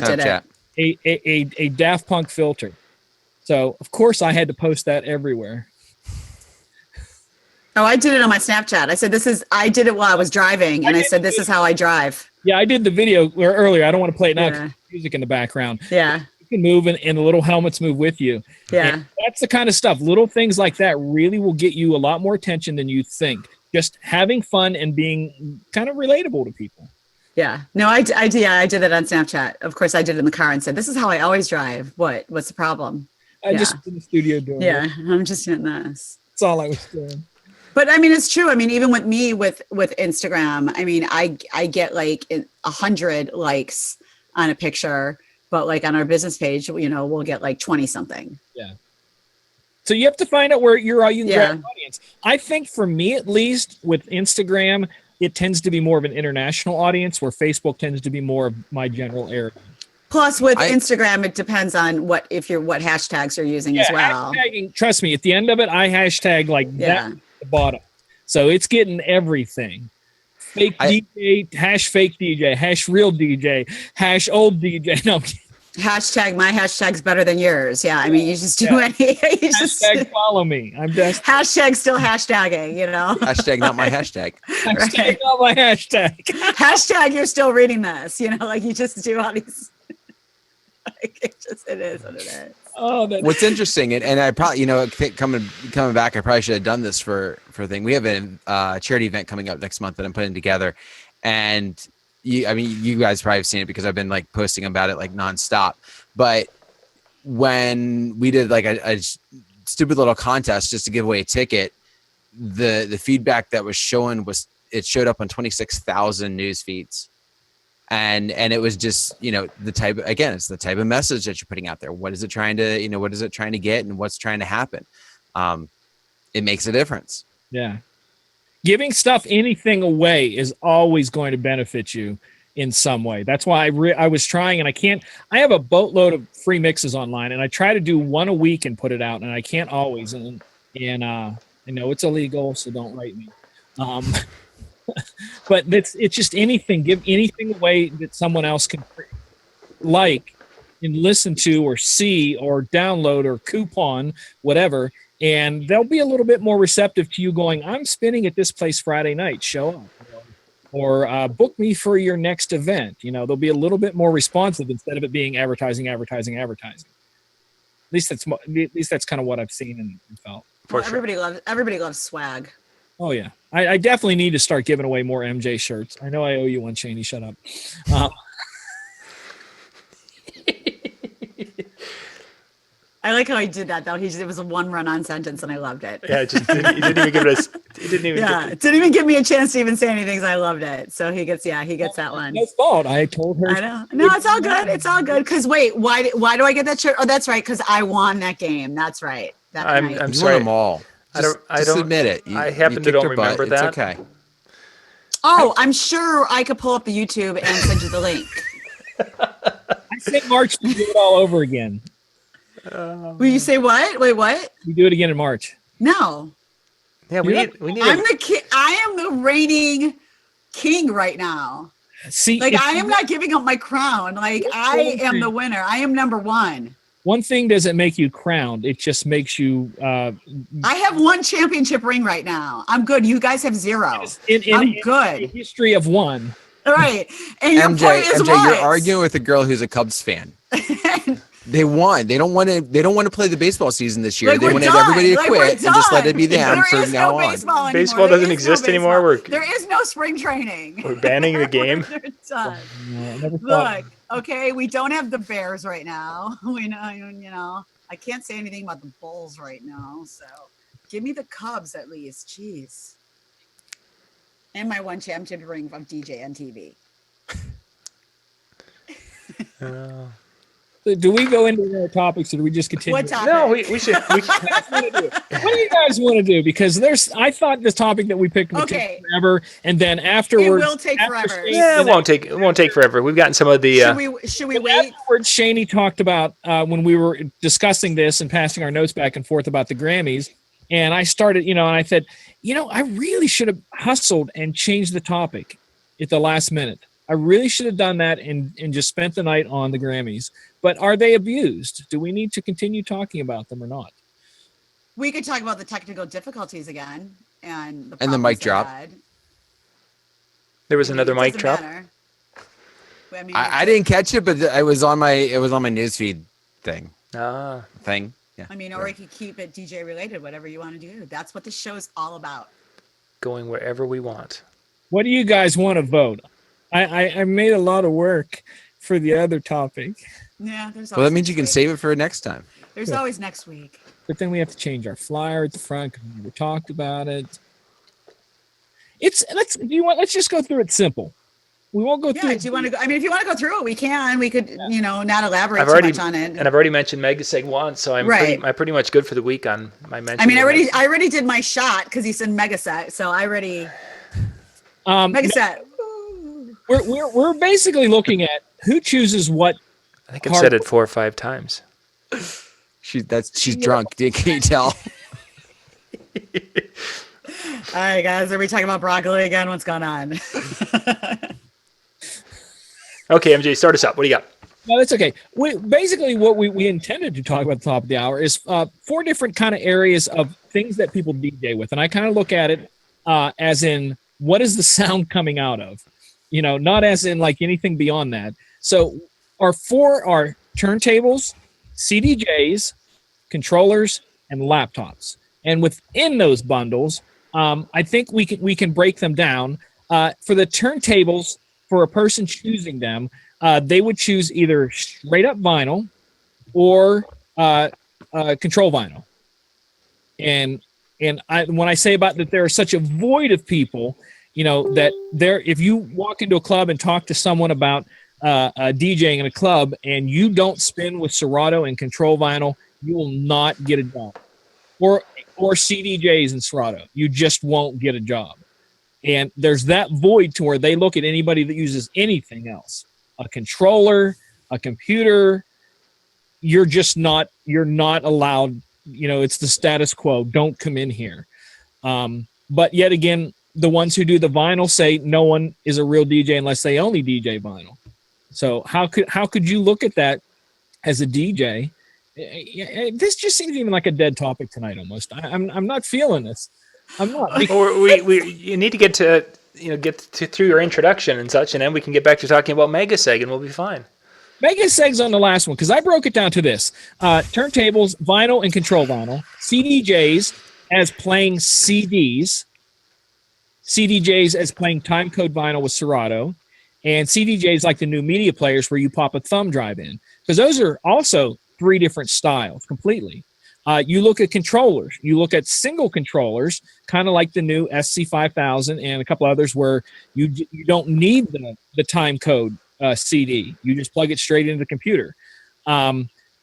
did it. A Daft Punk filter. So of course I had to post that everywhere. Oh, I did it on my Snapchat. I said, I did it while I was driving, and I said, this is how I drive. Yeah, I did the video earlier. I don't want to play it now because there's music in the background. Yeah. You can move and the little helmets move with you. Yeah. And that's the kind of stuff. Little things like that really will get you a lot more attention than you think. Just having fun and being kind of relatable to people. Yeah. No, I did it on Snapchat. Of course, I did it in the car and said, this is how I always drive. What's the problem? I just in the studio doing it. I'm just doing this. That's all I was doing. But I mean, it's true. I mean, even with me with Instagram, I mean, I get like 100 likes on a picture, but like on our business page, we'll get like 20 something. Yeah. So you have to find out where you can grab an audience. I think for me, at least with Instagram, it tends to be more of an international audience where Facebook tends to be more of my general area. Plus with Instagram, it depends on what hashtags you're using as well. Hashtagging, trust me, at the end of it, I hashtag like that. The bottom, so it's getting everything. Fake DJ, hash fake DJ, hash real DJ, hash old DJ. No, hashtag my hashtag's better than yours. Yeah, I mean, you just do any. Hashtag follow me. I'm just hashtag still hashtagging. Hashtag not my hashtag. Hashtag not my hashtag. Hashtag you're still reading this. Like you just do all these. Like it is what it is. Oh, what's interesting, and I probably, coming back, I probably should have done this for a thing. We have a charity event coming up next month that I'm putting together, and you guys probably have seen it because I've been like posting about it like nonstop. But when we did like a stupid little contest just to give away a ticket, the feedback that was shown it showed up on 26,000 news feeds. And it was just, it's the type of message that you're putting out there. What is it trying to get and what's trying to happen? It makes a difference. Yeah. Giving anything away is always going to benefit you in some way. That's why I was trying, and I have a boatload of free mixes online, and I try to do one a week and put it out, and I can't always. And I know it's illegal, so don't write me. But it's just anything. Give anything away that someone else can like and listen to or see or download or coupon, whatever. And they'll be a little bit more receptive to you going, I'm spinning at this place Friday night, show up. Or book me for your next event. They'll be a little bit more responsive instead of it being advertising. At least that's kind of what I've seen and felt. Well, everybody loves swag. Oh, yeah. I definitely need to start giving away more MJ shirts. I know I owe you one, Shaney. Shut up. I like how he did that though. It was a one run-on sentence, and I loved it. Yeah, just he didn't even give us. He didn't even. Yeah, it didn't even give me a chance to even say anything. So I loved it. So he gets that one. No fault. I told her. I know. No, it's all good. It's all good. Because wait, why do I get that shirt? Oh, that's right. Because I won that game. That's right. That I'm night. You won sorry. them all. I don't admit it. I happen to kicked don't her butt. remember that. It's okay. Oh, I'm sure I could pull up the YouTube and send you the link. I said March to do it all over again. Will you say what? Wait, what? We do it again in March. No. Yeah, we need. I'm the king. I am the reigning king right now. See, Like I am not giving up my crown. Like I am the winner. I am number one. One thing doesn't make you crowned. It just makes you. I have one championship ring right now. I'm good. You guys have zero. I'm good. In history of one. All right. And your point is MJ, what? you're arguing with a girl who's a Cubs fan. They won. They don't want to. They don't want to play the baseball season this year. Like, They we're wanted done. everybody to Like, quit we're and just let done. it be them There from is now no on. baseball anymore. Baseball There doesn't is no exist anymore. baseball. There is no spring training. We're banning the game. They're done. I never thought. Look, okay, we don't have the Bears right now. We know, I can't say anything about the Bulls right now. So give me the Cubs at least. Jeez. And my one championship ring from DJ and TV. Do we go into more topics or do we just continue? What topic? No, we should. What do you guys want to do? Because I thought this topic that we picked would Okay. take forever, and then It afterwards, will take forever. Yeah, it won't take forever. We've gotten some of the. Should we wait? Afterwards, Shaney talked about when we were discussing this and passing our notes back and forth about the Grammys, and I started, and I said, I really should have hustled and changed the topic at the last minute. I really should have done that and just spent the night on the Grammys. But are they abused? Do we need to continue talking about them or not? We could talk about the technical difficulties again and the And the problems mic they drop. had. There was another It mic doesn't drop. matter. I mean, I didn't catch it, but it was on my newsfeed thing. Ah, Yeah. I mean, or we could keep it DJ related, whatever you want to do. That's what the show's all about. going wherever we want. What do you guys want to vote? I made a lot of work for the other topic, Yeah, there's. Well, that means you can save it for next time. There's always next week. but then we have to change our flyer at the front because we never talked about it. Let's just go through it simple. We won't go through. Yeah, do you want to go? I mean, if you want to go through it, we can. We could, not elaborate I've too already much on it. and I've already mentioned Megaseg once, so I'm pretty much good for the week on my mention. I mean, I already did my shot because he said Megaset, so I already Megaset. We're basically looking at who chooses what. I think I've said it 4 or 5 times. She's drunk. Can you tell? All right, guys, are we talking about broccoli again? What's going on? Okay, MJ, start us up. What do you got? No, that's okay. Basically what we intended to talk about at the top of the hour is 4 different kind of areas of things that people DJ with, and I kind of look at it as in what is the sound coming out of, not as in like anything beyond that. So our 4 are turntables, CDJs, controllers, and laptops. And within those bundles, I think we can break them down. For the turntables, for a person choosing them, they would choose either straight up vinyl or control vinyl. And when I say about that, there is such a void of people, that if you walk into a club and talk to someone about DJing in a club and you don't spin with Serato and control vinyl, you will not get a job. Or CDJs and Serato, you just won't get a job. And there's that void to where they look at anybody that uses anything else, a controller, a computer. You're not allowed. It's the status quo. Don't come in here. But yet again, the ones who do the vinyl say no one is a real DJ unless they only DJ vinyl. So how could you look at that as a DJ? This just seems even like a dead topic tonight. Almost. I'm not feeling this. I'm not. You need to get through your introduction and such, and then we can get back to talking about Megaseg, and we'll be fine. Megaseg's on the last one because I broke it down to this: turntables, vinyl, and control vinyl. CDJs as playing CDs. CDJs as playing timecode vinyl with Serato, and CDJs like the new media players where you pop a thumb drive in, because those are also 3 different styles completely. You look at controllers. You look at single controllers, kind of like the new SC5000 and a couple others, where you don't need the time code CD. You just plug it straight into the computer.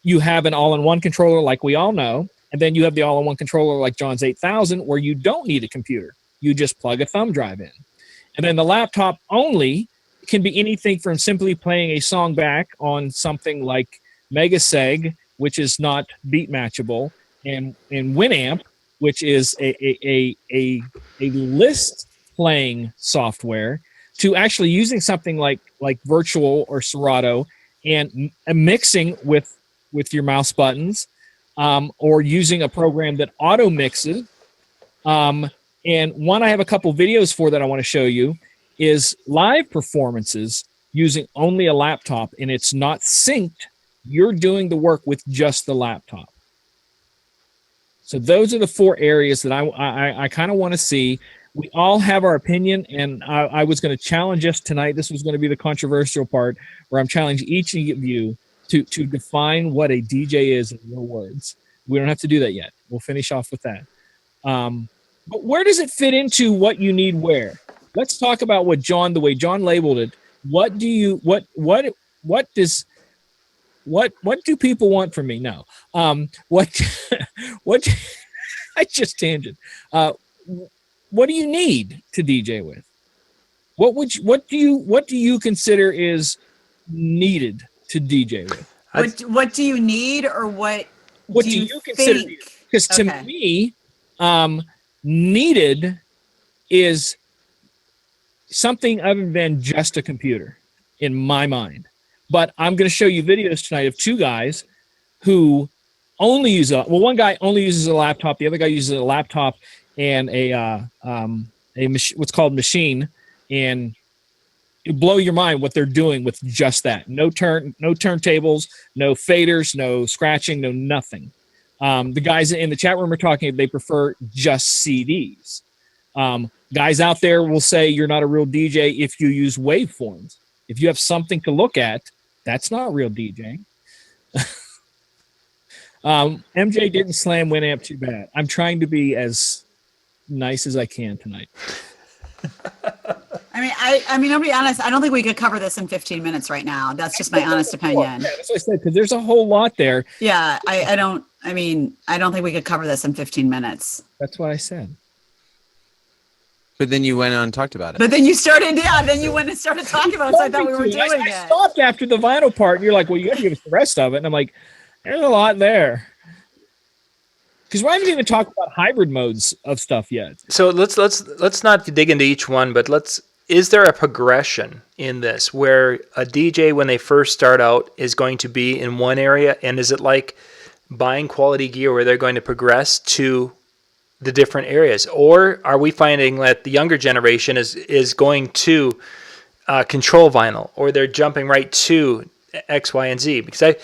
You have an all-in-one controller, like we all know, and then you have the all-in-one controller like John's 8000, where you don't need a computer. You just plug a thumb drive in. And then the laptop only can be anything from simply playing a song back on something like Megaseg, which is not beat matchable, and Winamp, which is a list playing software, to actually using something like Virtual or Serato and mixing with your mouse buttons, or using a program that auto mixes. And one I have a couple videos for that I want to show you is live performances using only a laptop, and it's not synced. You're doing the work with just the laptop. So those are the 4 areas that I kind of want to see. We all have our opinion, and I was going to challenge us tonight. This was going to be the controversial part, where I'm challenging each of you to define what a DJ is in your words. We don't have to do that yet. We'll finish off with that. But where does it fit into what you need where? Let's talk about the way John labeled it. What do people want from me? No. What I just tangent. What do you need to DJ with? What do you consider is needed to DJ with? What do you need, or what do you consider? think? Because to me, needed is something other than just a computer in my mind. But I'm going to show you videos tonight of 2 guys who only use one guy only uses a laptop. The other guy uses a laptop and what's called machine, and it blow your mind what they're doing with just that. No turntables, no faders, no scratching, no nothing. The guys in the chat room are talking, they prefer just CDs. Guys out there will say you're not a real DJ if you use waveforms. If you have something to look at, that's not real DJing. MJ didn't slam Winamp too bad. I'm trying to be as nice as I can tonight. I mean, I'll be honest. I don't think we could cover this in 15 minutes right now. That's just my honest opinion. Yeah, that's what I said, because there's a whole lot there. Yeah, I don't think we could cover this in 15 minutes. That's what I said. But then you went on and talked about it. But then you went and started talking about it, so I thought we were doing it. I stopped after the vinyl part, and you're like, well, you got to give us the rest of it. And I'm like, there's a lot there. Because we haven't even talked about hybrid modes of stuff yet. So let's not dig into each one, but is there a progression in this where a DJ, when they first start out, is going to be in one area, and is it like buying quality gear where they're going to progress to the different areas? Or are we finding that the younger generation is going to control vinyl, or they're jumping right to X, Y, and Z? Because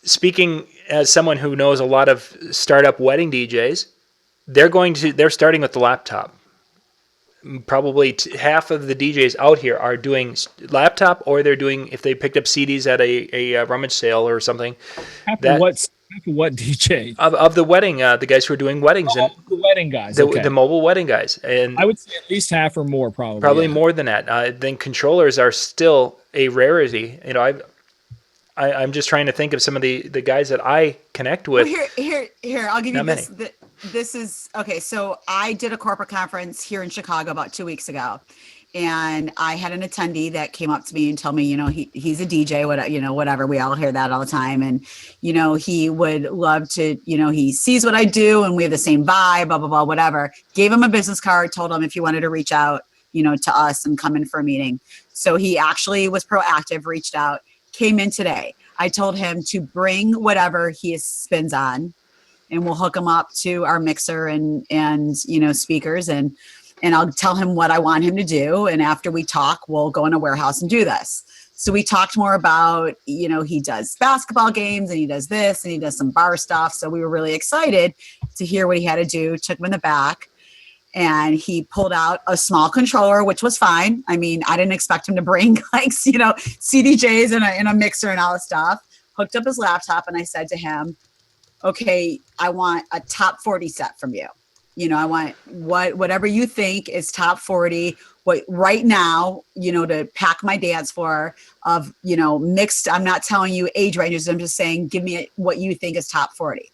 speaking as someone who knows a lot of startup wedding DJs, they're starting with the laptop. Probably half of the DJs out here are doing laptop, or they're doing, if they picked up CDs at a rummage sale or something. What DJ? Of the wedding, the guys who are doing weddings. The wedding guys. The mobile wedding guys. And I would say at least half or more, probably. Probably more than that. Then controllers are still a rarity. You know, I'm just trying to think of some of the guys that I connect with. Well, here, I'll give you this. Many. This is okay. So I did a corporate conference here in Chicago about 2 weeks ago, and I had an attendee that came up to me and told me, he's a DJ, whatever. We all hear that all the time, and he would love to, he sees what I do, and we have the same vibe, blah blah blah, whatever. Gave him a business card, told him if he wanted to reach out, to us and come in for a meeting. So he actually was proactive, reached out, came in today. I told him to bring whatever he spins on, and we'll hook him up to our mixer and speakers, and I'll tell him what I want him to do. And after we talk, we'll go in a warehouse and do this. So we talked more about, he does basketball games, and he does this, and he does some bar stuff. So we were really excited to hear what he had to do. Took him in the back, and he pulled out a small controller, which was fine. I mean, I didn't expect him to bring CDJs and a mixer and all this stuff. hooked up his laptop, and I said to him, okay, I want a top 40 set from you. You know, I want whatever you think is top 40, what right now, you know, to pack my dance floor of, you know, mixed. I'm not telling you age ranges. I'm just saying, give me what you think is top 40.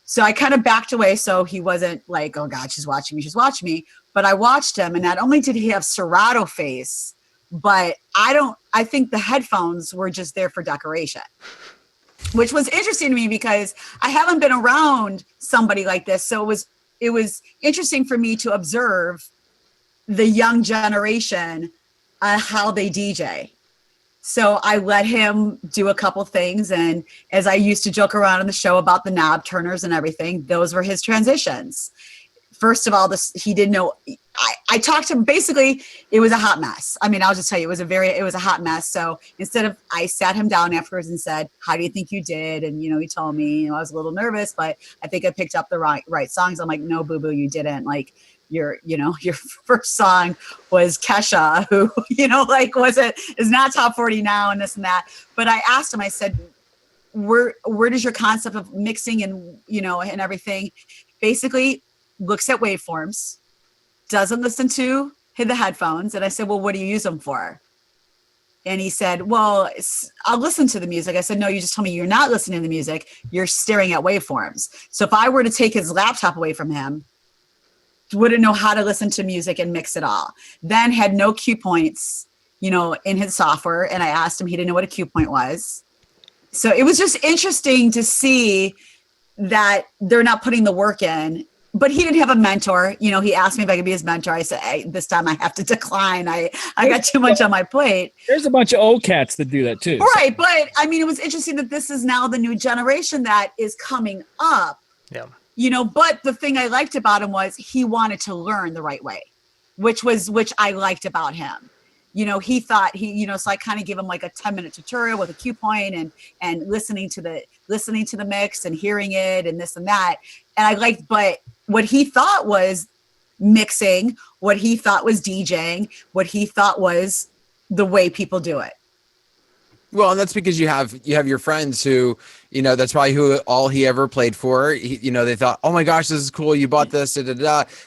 So I kind of backed away. So he wasn't like, oh God, she's watching me. She's watching me. But I watched him, and not only did he have Serato face, but I think the headphones were just there for decoration, which was interesting to me because I haven't been around somebody like this. So it was interesting for me to observe the young generation, how they DJ. So I let him do a couple things. And as I used to joke around on the show about the knob turners and everything, those were his transitions. First of all, he didn't know. I talked to him. Basically, it was a hot mess. I mean, I'll just tell you, it was a hot mess. So I sat him down afterwards and said, how do you think you did? And, you know, he told me, you know, I was a little nervous, but I think I picked up the right songs. I'm like, no, boo-boo, you didn't. Like, your first song was Kesha, who, you know, like is not top 40 now and this and that. But I asked him, I said, where does your concept of mixing and, you know, and everything, basically looks at waveforms, doesn't listen to the headphones. And I said, well, what do you use them for? And he said, well, I'll listen to the music. I said, no, you just told me you're not listening to the music. You're staring at waveforms. So if I were to take his laptop away from him, wouldn't know how to listen to music and mix it all. Then had no cue points, you know, in his software. And I asked him, he didn't know what a cue point was. So it was just interesting to see that they're not putting the work in. But he didn't have a mentor. You know, he asked me if I could be his mentor. I said, hey, this time I have to decline. I got too much on my plate. There's a bunch of old cats that do that too. Right. But I mean, it was interesting that this is now the new generation that is coming up. Yeah. You know, but the thing I liked about him was he wanted to learn the right way, which I liked about him. You know, he thought so I kind of gave him like a 10-minute tutorial with a cue point and listening to the mix and hearing it and this and that. And I liked, but what he thought was mixing, what he thought was DJing, what he thought was the way people do it. Well, and that's because you have your friends who, you know, that's probably all he ever played for. You know, they thought, oh my gosh, this is cool. You bought this,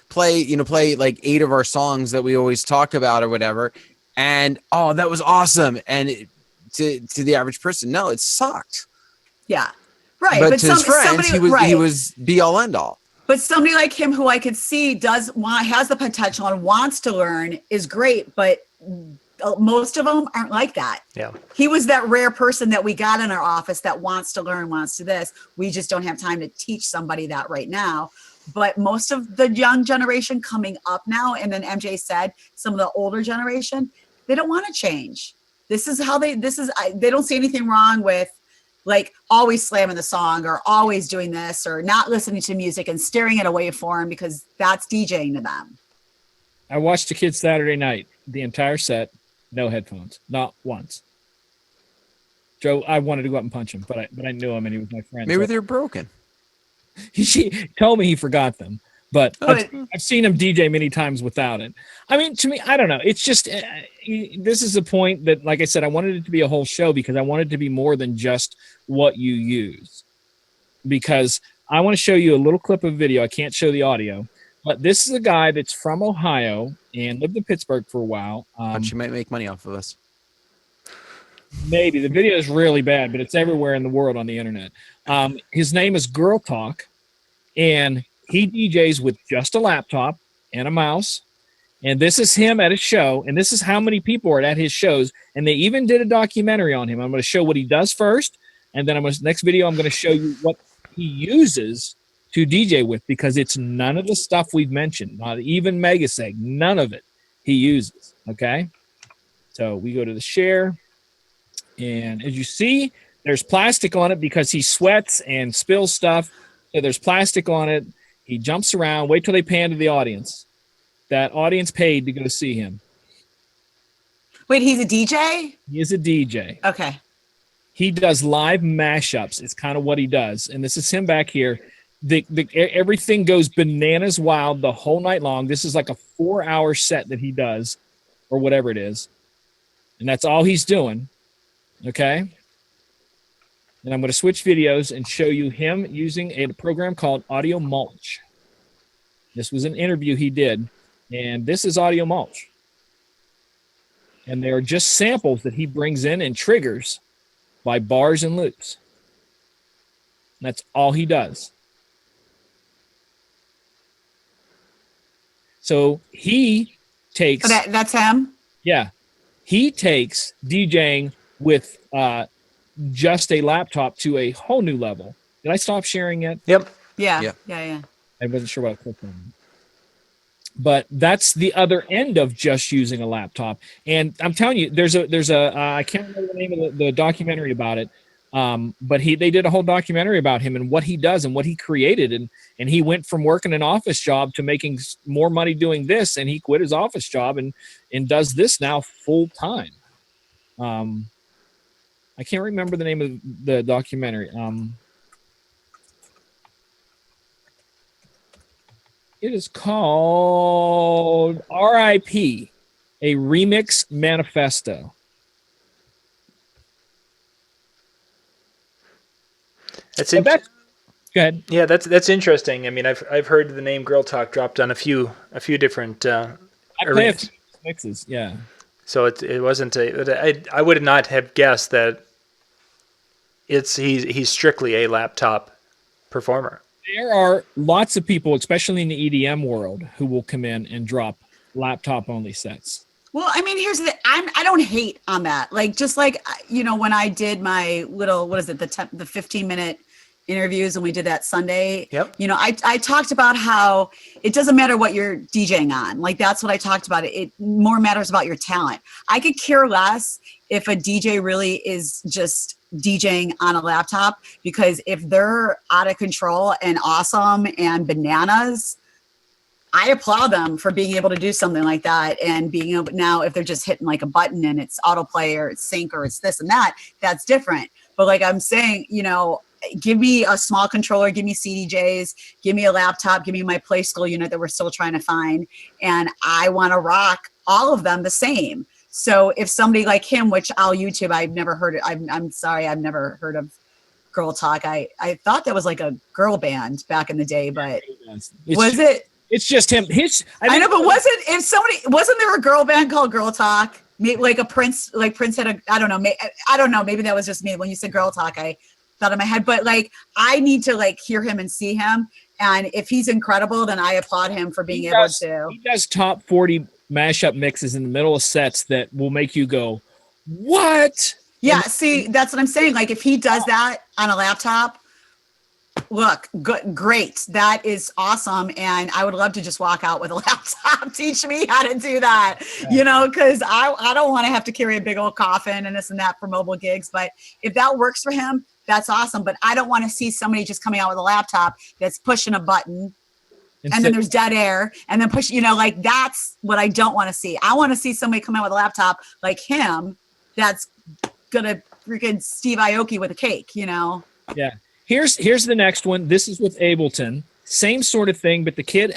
play like 8 of our songs that we always talk about or whatever. And, oh, that was awesome. And to the average person, no, it sucked. Yeah. Right. But to his friends, he was be all end all. But somebody like him who I could see has the potential and wants to learn is great. But most of them aren't like that. Yeah. He was that rare person that we got in our office that wants to learn, wants to this. We just don't have time to teach somebody that right now. But most of the young generation coming up now, and then MJ said some of the older generation, they don't want to change. They don't see anything wrong with like always slamming the song or always doing this or not listening to music and staring at a waveform because that's DJing to them. I watched the kids Saturday night, the entire set, no headphones, not once. Joe, I wanted to go up and punch him, but I knew him and he was my friend. Maybe they're broken. He told me he forgot them, but I've seen him DJ many times without it. I mean, to me, I don't know. It's just, this is a point that, like I said, I wanted it to be a whole show because I wanted it to be more than just what you use. Because I want to show you a little clip of video. I can't show the audio, but this is a guy that's from Ohio and lived in Pittsburgh for a while. But you might make money off of us. Maybe. The video is really bad, but it's everywhere in the world on the internet. His name is Girl Talk, and he DJs with just a laptop and a mouse. And this is him at a show, and this is how many people are at his shows. And they even did a documentary on him. I'm going to show what he does first, and then next video I'm going to show you what he uses to DJ with, because it's none of the stuff we've mentioned, not even Megaseg, none of it he uses. Okay, so we go to the share. And as you see, there's plastic on it because he sweats and spills stuff. So there's plastic on it. He jumps around. Wait till they pan to the audience. That audience paid to go see him. Wait, he's a DJ? He is a DJ. Okay. He does live mashups. It's kind of what he does. And this is him back here. Everything goes bananas wild the whole night long. This is like a 4-hour set that he does, or whatever it is. And that's all he's doing. Okay. And I'm going to switch videos and show you him using a program called Audio Mulch. This was an interview he did, and this is Audio Mulch. And they are just samples that he brings in and triggers by bars and loops. That's all he does. So he takes... That's him? Yeah. He takes DJing with just a laptop to a whole new level. Did I stop sharing yet? Yep. Yeah. I wasn't sure what I clicked on. But that's the other end of just using a laptop. And I'm telling you, there's a I can't remember the name of the documentary about it. But they did a whole documentary about him and what he does and what he created. And he went from working an office job to making more money doing this. And he quit his office job and does this now full time. I can't remember the name of the documentary. It is called R.I.P., a Remix Manifesto. That's Go ahead. Yeah, that's interesting. I mean, I've heard the name Girl Talk dropped on a few different I play a arenas. few mixes, yeah. So it wasn't I would not have guessed that he's strictly a laptop performer. There are lots of people, especially in the EDM world, who will come in and drop laptop only sets. Well, I mean, here's I don't hate on that. Like, just like, when I did my little, what is it, the 15-minute interviews and we did that Sunday. Yep. I talked about how it doesn't matter what you're DJing on. Like, that's what I talked about. It more matters about your talent. I could care less if a DJ really is just DJing on a laptop, because if they're out of control and awesome and bananas, I applaud them for being able to do something like that. And being able, now if they're just hitting like a button and it's autoplay or it's sync or it's this and that, that's different. But like I'm saying, give me a small controller, give me CDJs, give me a laptop, give me my Play School unit that we're still trying to find. And I want to rock all of them the same. So if somebody like him, which I'll YouTube, I've never heard it. I'm sorry, I've never heard of Girl Talk. I thought that was like a girl band back in the day, but was it? It's just him. I know, but wasn't there a girl band called Girl Talk? Maybe like a Prince had a, I don't know. Maybe that was just me. When you said Girl Talk, I thought in my head, but like, I need to like hear him and see him. And if he's incredible, then I applaud him for being able to. He does top 40 mashup mixes in the middle of sets that will make you go, what? Yeah, see, that's what I'm saying. Like, if he does that on a laptop, look, great. That is awesome. And I would love to just walk out with a laptop. Teach me how to do that, because I don't want to have to carry a big old coffin and this and that for mobile gigs. But if that works for him, that's awesome. But I don't want to see somebody just coming out with a laptop that's pushing a button and then there's dead air and then push, like that's what I don't want to see. I want to see somebody come out with a laptop like him that's going to freaking Steve Aoki with a cake, Yeah. Here's the next one. This is with Ableton. Same sort of thing, but the kid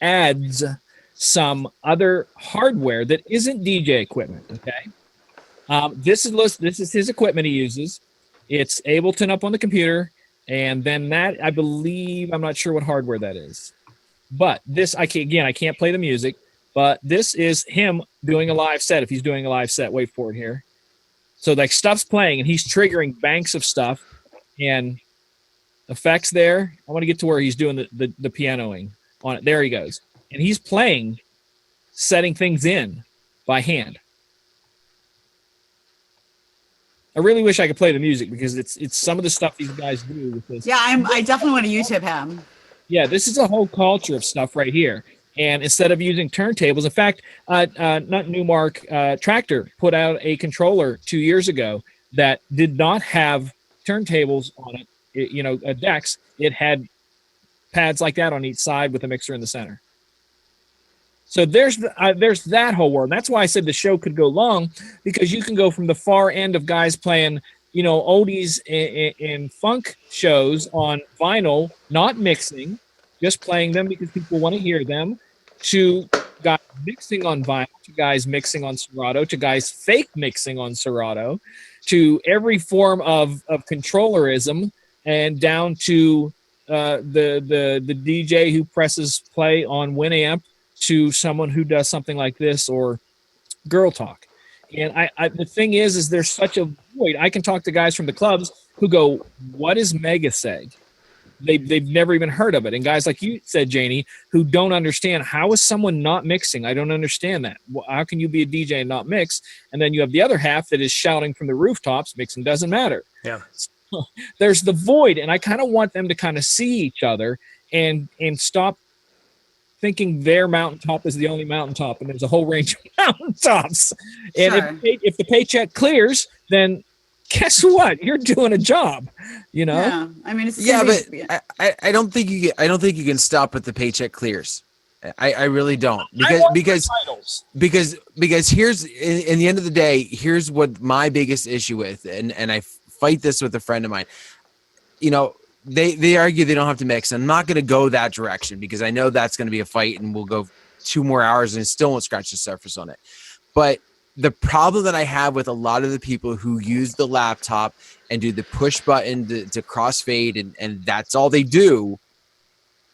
adds some other hardware that isn't DJ equipment, okay? This is his equipment he uses. It's Ableton up on the computer. And then that, I believe, I'm not sure what hardware that is. But this, I can't play the music, but this is him doing a live set. If he's doing a live set, wait for it here. So like stuff's playing and he's triggering banks of stuff and effects there. I want to get to where he's doing the pianoing on it. There he goes. And he's playing, setting things in by hand. I really wish I could play the music because it's some of the stuff these guys do with this. Yeah, I definitely want to YouTube him. Yeah, this is a whole culture of stuff right here. And instead of using turntables, in fact, not Newmark, Tractor put out a controller 2 years ago that did not have turntables on it, decks. It had pads like that on each side with a mixer in the center. So there's that whole world. That's why I said the show could go long, because you can go from the far end of guys playing, oldies and funk shows on vinyl, not mixing, just playing them because people want to hear them, to guys mixing on vinyl, to guys mixing on Serato, to guys fake mixing on Serato, to every form of controllerism, and down to the DJ who presses play on Winamp, to someone who does something like this or Girl Talk. And I the thing is there's such a void. I can talk to guys from the clubs who go, "What is Megaseg?" They've never even heard of it. And guys like you said, Janie, who don't understand, how is someone not mixing? I don't understand that. How can you be a DJ and not mix? And then you have the other half that is shouting from the rooftops, mixing doesn't matter. Yeah. So there's the void, and I kind of want them to kind of see each other and stop thinking their mountaintop is the only mountaintop, and there's a whole range of mountaintops. And Sure. if the paycheck clears, then guess what? You're doing a job, you know? Yeah. I mean, it's Yeah, gonna but be- I don't think you can stop at the paycheck clears. I really don't, I want because titles. here's in the end of the day, here's what my biggest issue with, and I fight this with a friend of mine. You know, they argue they don't have to mix. I'm not going to go that direction because I know that's going to be a fight, and we'll go 2 more hours and it still won't scratch the surface on it. But the problem that I have with a lot of the people who use the laptop and do the push button to crossfade and that's all they do,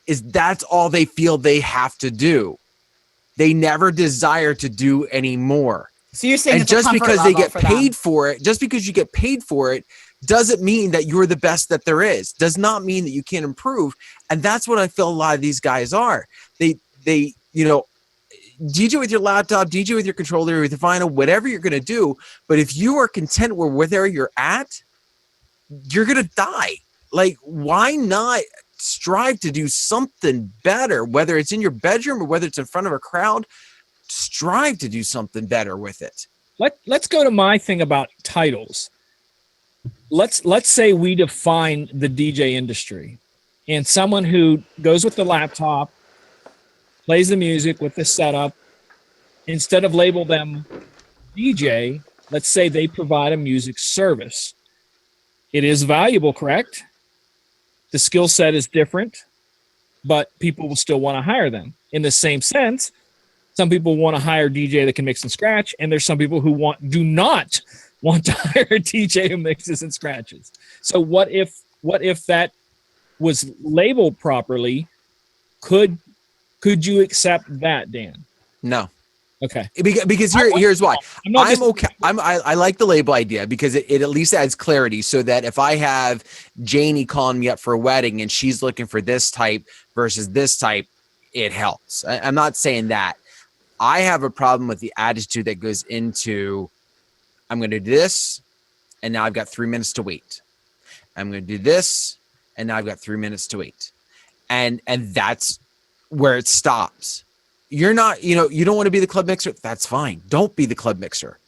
is that's all they feel they have to do. They never desire to do any more. so you're saying And it's a just comfort because they level get for them. paid for it, just because you get paid for it, doesn't mean that you're the best that there is. Does not mean that you can't improve. And that's what I feel a lot of these guys are. They you know, DJ with your laptop, DJ with your controller, with your vinyl, whatever you're going to do. But if you are content with where you're at, you're going to die. Like, why not strive to do something better, whether it's in your bedroom or whether it's in front of a crowd? Strive to do something better with it. Let's go to my thing about titles. Let's say we define the DJ industry, and someone who goes with the laptop, plays the music with the setup, instead of label them DJ, let's say they provide a music service. It is valuable, correct? The skill set is different, but people will still want to hire them. In the same sense, some people want to hire a DJ that can mix and scratch, and there's some people who do not want to hire a DJ who mixes and scratches. So what if that was labeled properly? Could you accept that, Dan? No. Okay. Because here's why. I'm not I'm okay. I like the label idea because it at least adds clarity, so that if I have Janie calling me up for a wedding and she's looking for this type versus this type, it helps. I'm not saying that. I have a problem with the attitude that goes into, I'm going to do this, and now I've got 3 minutes to wait. I'm going to do this, and now I've got 3 minutes to wait. And that's where it stops. You're not, you don't want to be the club mixer. That's fine. Don't be the club mixer.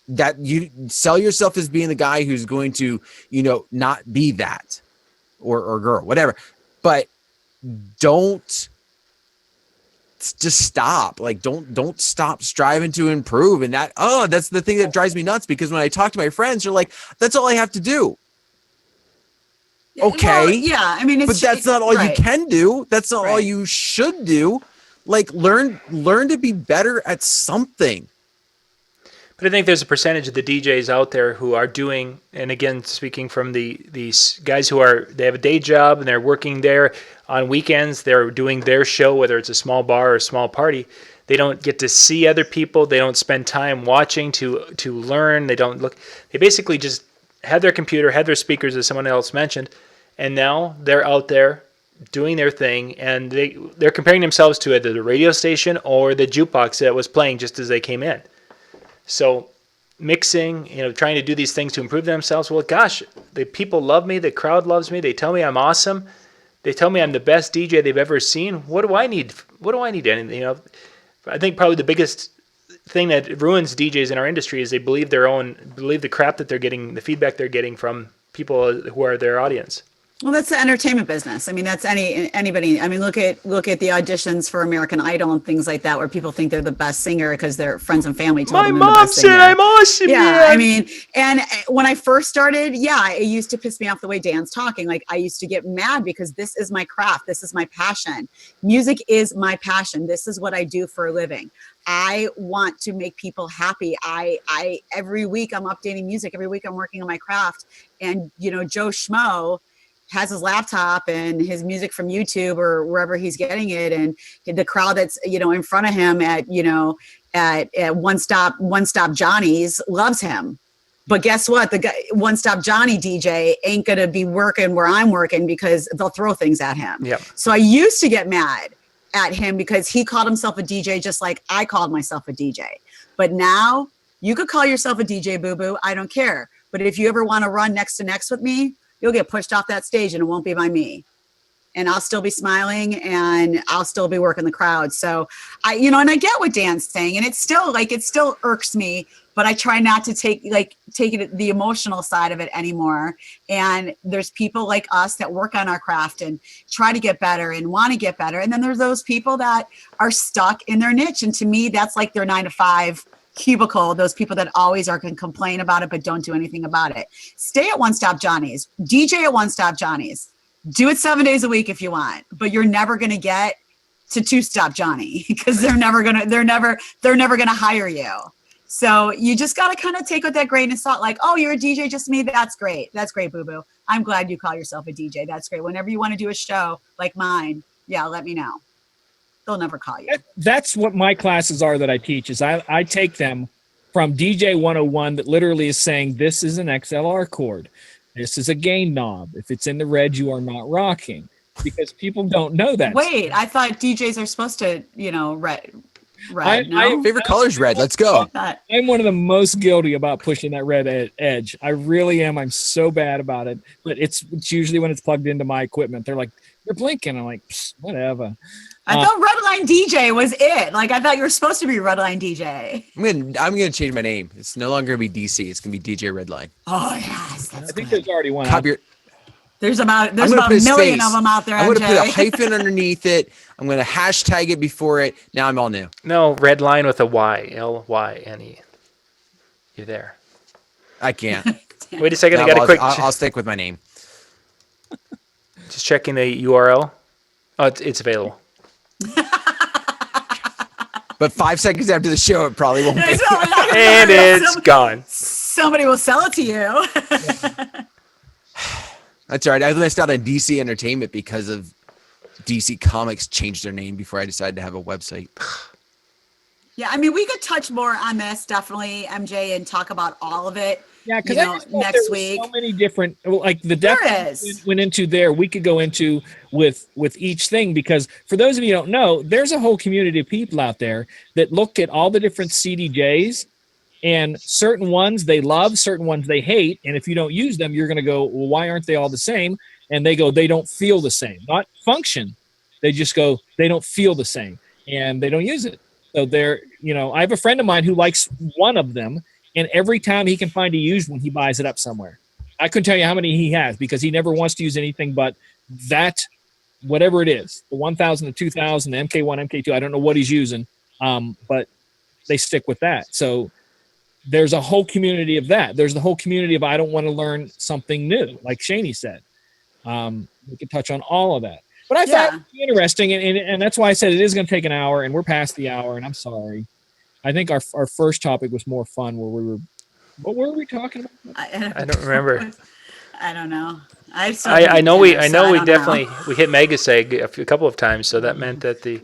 That you sell yourself as being the guy who's going to, not be that or girl, whatever. But don't just stop. Like, don't stop striving to improve. And that's the thing that drives me nuts, because when I talk to my friends, they're like, that's all I have to do. Okay. Well, yeah. I mean, But that's not all right. you can do. That's not all Right. you should do. Like, learn to be better at something. But I think there's a percentage of the DJs out there who are doing, and again, speaking from these guys who they have a day job and they're working there on weekends, they're doing their show, whether it's a small bar or a small party. They don't get to see other people. They don't spend time watching to learn. They don't look. They basically just had their computer, had their speakers, as someone else mentioned, and now they're out there doing their thing, and they're comparing themselves to either the radio station or the jukebox that was playing just as they came in. So mixing, trying to do these things to improve themselves. Well, gosh, the people love me. The crowd loves me. They tell me I'm awesome. They tell me I'm the best DJ they've ever seen. What do I need? What do I need? And, I think probably the biggest thing that ruins DJs in our industry is they believe the crap that they're getting, the feedback they're getting from people who are their audience. Well, that's the entertainment business. I mean, that's anybody. I mean, look at the auditions for American Idol and things like that, where people think they're the best singer because their friends and family told My them they're the mom best said singer. I'm awesome, Yeah, I man. mean, and when I first started, yeah, it used to piss me off the way Dan's talking. Like, I used to get mad because this is my craft, this is my passion. Music is my passion. This is what I do for a living. I want to make people happy. I every week I'm updating music. Every week I'm working on my craft. And Joe Schmo has his laptop and his music from YouTube or wherever he's getting it, and the crowd that's in front of him at One Stop Johnny's loves him. But guess what? The guy, One Stop Johnny DJ ain't gonna be working where I'm working because they'll throw things at him. Yep. So I used to get mad at him because he called himself a DJ just like I called myself a DJ. But now you could call yourself a DJ, boo boo. I don't care. But if you ever want to run next to next with me, you'll get pushed off that stage and it won't be by me. And I'll still be smiling and I'll still be working the crowd. So and I get what Dan's saying, and it still irks me, but I try not to take it the emotional side of it anymore. And there's people like us that work on our craft and try to get better and want to get better. And then there's those people that are stuck in their niche. And to me, that's like their 9-to-5 cubicle, those people that always are going to complain about it but don't do anything about it. Stay at One Stop Johnny's, DJ at One Stop Johnny's, do it 7 days a week if you want, but you're never going to get to Two Stop Johnny because they're never going to hire you. So you just got to kind of take with that grain of salt, like, oh, you're a DJ just me. That's great, boo boo. I'm glad you call yourself a DJ. That's great. Whenever you want to do a show like mine, yeah, let me know. They'll never call you. That's what my classes are that I teach. Is I take them from DJ 101 that literally is saying this is an XLR chord, this is a gain knob. If it's in the red, you are not rocking, because people don't know that. Wait, I thought DJs are supposed to, red. My favorite color is red. Let's go. I'm one of the most guilty about pushing that red edge. I really am. I'm so bad about it. But it's usually when it's plugged into my equipment. They're like, you're blinking. I'm like, whatever. I thought Redline DJ was it. Like, I thought you were supposed to be Redline DJ. I'm gonna change my name. It's no longer gonna be DC. It's gonna be DJ Redline. Oh yes, I think there's already one. There's about a million of them out there. I'm gonna put a hyphen underneath it. I'm gonna hashtag it before it. Now I'm all new. No, red line with a Y, Lyne. You're there. I can't. Wait a second. No, I got a quick. I'll stick with my name. Just checking the URL. Oh, it's available. But 5 seconds after the show, it probably won't be. And it's gone. Somebody will sell it to you. That's all right. I missed out on DC Entertainment because of DC Comics changed their name before I decided to have a website. Yeah, I mean, we could touch more on this, definitely, MJ, and talk about all of it. Yeah, because next week. So many different, like the depth went into there. We could go into with each thing, because for those of you who don't know, there's a whole community of people out there that look at all the different CDJs, and certain ones they love, certain ones they hate. And if you don't use them, you're going to go, well, why aren't they all the same? And they go, they don't feel the same, not function. They just go, they don't feel the same, and they don't use it. So I have a friend of mine who likes one of them, and every time he can find a used one, he buys it up somewhere. I couldn't tell you how many he has, because he never wants to use anything but that, whatever it is, the 1000, the 2000, the MK1, MK2. I don't know what he's using, but they stick with that. So there's a whole community of that. There's the whole community of I don't want to learn something new, like Shaney said. We could touch on all of that. But I found it interesting, and that's why I said it is going to take an hour, and we're past the hour, and I'm sorry. I think our first topic was more fun, where what were we talking about? I don't remember. I don't know. I know we definitely we hit Megaseg a couple of times, so that meant that the.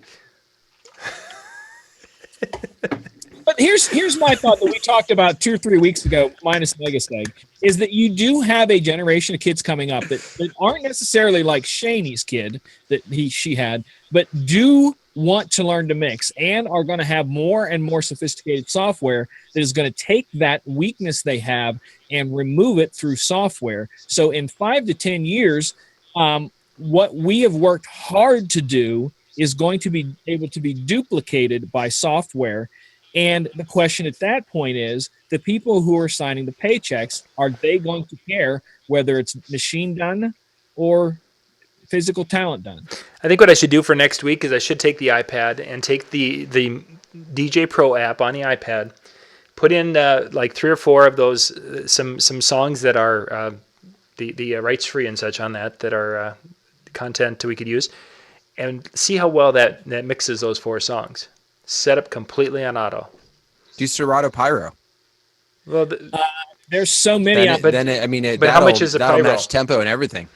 But here's my thought that we talked about 2 or 3 weeks ago, minus Megaseg, is that you do have a generation of kids coming up that aren't necessarily like Shaney's kid that she had, but do want to learn to mix and are going to have more and more sophisticated software that is going to take that weakness they have and remove it through software. So in 5 to 10 years, what we have worked hard to do is going to be able to be duplicated by software. And the question at that point is, the people who are signing the paychecks, are they going to care whether it's machine done or physical talent done. I think what I should do for next week is I should take the iPad and take the DJ Pro app on the iPad, put in like 3 or 4 of those some songs that are the rights free and such on that are content we could use, and see how well that mixes those 4 songs. Set up completely on auto. Do Serato Pyro. Well, There's so many. But how much is a that'll Pyro? match tempo and everything.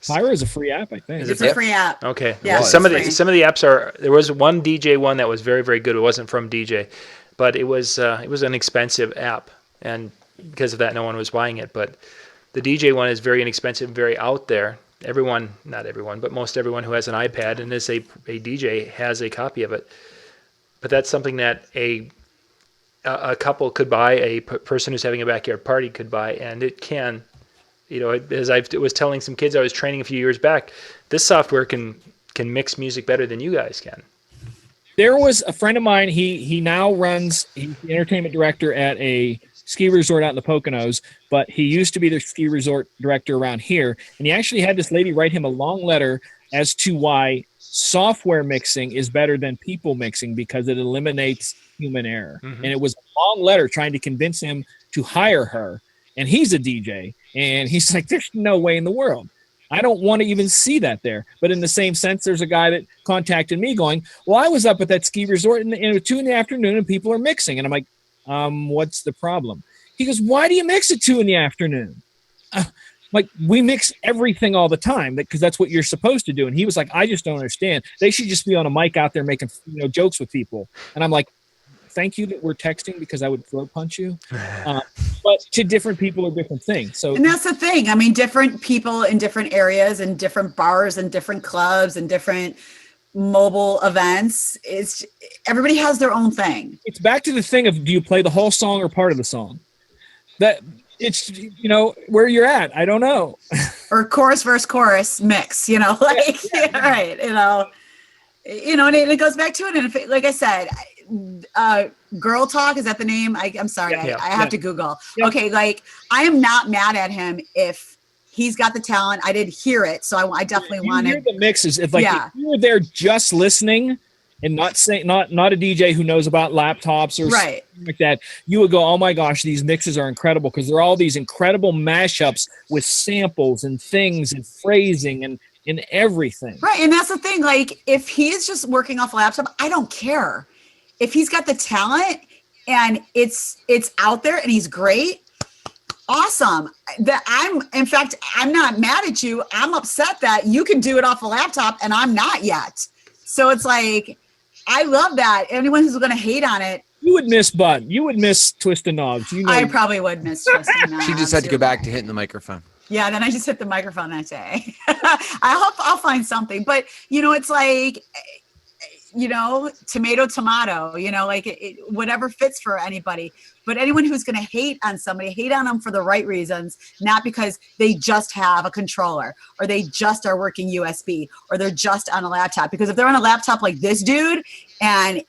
Pyro is a free app, I think. It's a free app. okay. Yeah, Well, some of it's the free. apps are. There was one DJ one that was very, very good. It wasn't from DJ, but it was an expensive app, and because of that, no one was buying it. But the DJ one is very inexpensive, very out there. Not everyone, but most everyone who has an iPad and is a DJ has a copy of it. But that's something that a couple could buy, a person who's having a backyard party could buy, and it can, as I was telling some kids I was training a few years back, this software can mix music better than you guys can. There was a friend of mine. He's the entertainment director at a ski resort out in the Poconos, but he used to be the ski resort director around here. And he actually had this lady write him a long letter as to why software mixing is better than people mixing, because it eliminates human error. Mm-hmm. And it was a long letter trying to convince him to hire her. And he's a DJ. And he's like, there's no way in the world. I don't want to even see that there. But in the same sense, there's a guy that contacted me going, well, I was up at that ski resort and it was 2 PM and people are mixing. And I'm like, what's the problem? He goes, why do you mix at 2 PM? Like, we mix everything all the time because that's what you're supposed to do. And he was like, I just don't understand. They should just be on a mic out there making jokes with people. And I'm like, thank you that we're texting, because I would throat punch you. But to different people are different things. So, And that's the thing. I mean, different people in different areas and different bars and different clubs and different mobile events. Everybody has their own thing. it's back to the thing of, do you play the whole song or part of the song? That it's, where you're at. I don't know. Or chorus versus chorus mix, like, right. And it goes back to it. And if, like I said, Girl Talk, is that the name? I'm sorry. Yeah. I have to Google. Yeah. Okay. Like, I am not mad at him if he's got the talent. I did hear it. So I definitely You want hear to. the mixes. If if you were there just listening and not a DJ who knows about laptops or Right. something like that, you would go, oh my gosh, these mixes are incredible, because they're all these incredible mashups with samples and things and phrasing and everything. Right. And that's the thing. Like, if he is just working off a laptop, I don't care. If he's got the talent and it's out there and he's great, awesome. I'm not mad at you. I'm upset that you can do it off a laptop and I'm not yet. So it's like, I love that. Anyone who's going to hate on it, You would miss Bud. You would miss Twisted Knobs. I probably would miss Tristan. She just had to go back to hitting the microphone. Yeah, then I just hit the microphone that day. I hope I'll find something. But, it's like, tomato, like whatever fits for anybody. But anyone who's going to hate on somebody, hate on them for the right reasons, not because they just have a controller or they just are working USB or they're just on a laptop. Because if they're on a laptop like this dude and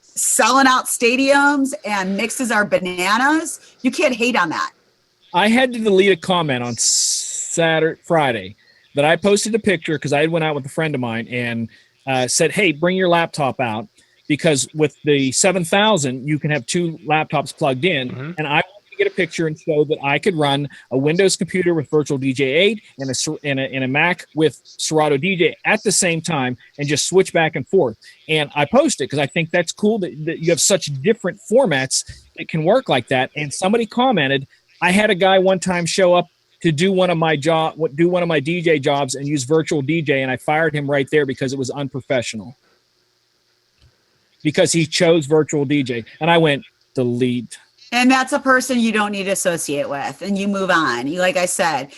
selling out stadiums and mixes are bananas, you can't hate on that. I had to delete a comment on Friday that I posted a picture because I went out with a friend of mine and said, hey, bring your laptop out, because with the 7000, you can have 2 laptops plugged in. Mm-hmm. And I wanted to get a picture and show that I could run a Windows computer with Virtual DJ 8 and a Mac with Serato DJ at the same time and just switch back and forth. And I posted because I think that's cool that you have such different formats that can work like that. And somebody commented, I had a guy one time show up to do one of my DJ jobs and use Virtual DJ, and I fired him right there because it was unprofessional. Because he chose Virtual DJ, and I went delete. And that's a person you don't need to associate with, and you move on. Like I said,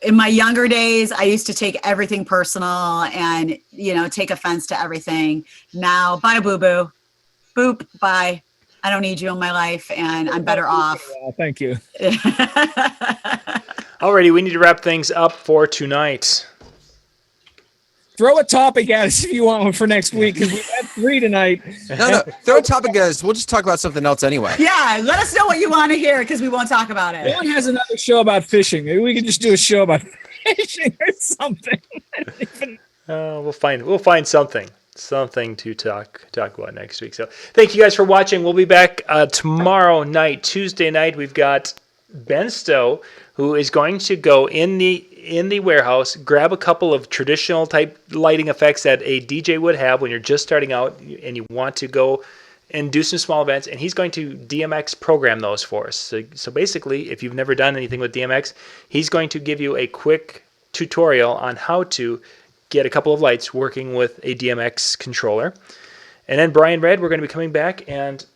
in my younger days, I used to take everything personal and, take offense to everything. Now, bye, boo-boo. Boop, bye. I don't need you in my life, and I'm better off. Thank you. Alrighty, we need to wrap things up for tonight. Throw a topic at us if you want one for next week, because we've had 3 tonight. No. Throw a topic at us. We'll just talk about something else anyway. Yeah, let us know what you want to hear, because we won't talk about No it. one has another show about fishing. Maybe we can just do a show about fishing or something. I don't even. We'll find something to talk about next week. So thank you guys for watching. We'll be back tomorrow night, Tuesday night. We've got Ben Stowe, who is going to go in the warehouse, grab a couple of traditional type lighting effects that a DJ would have when you're just starting out and you want to go and do some small events, and he's going to DMX program those for us. So basically, if you've never done anything with DMX, he's going to give you a quick tutorial on how to get a couple of lights working with a DMX controller. And then Brian Red, we're going to be coming back, and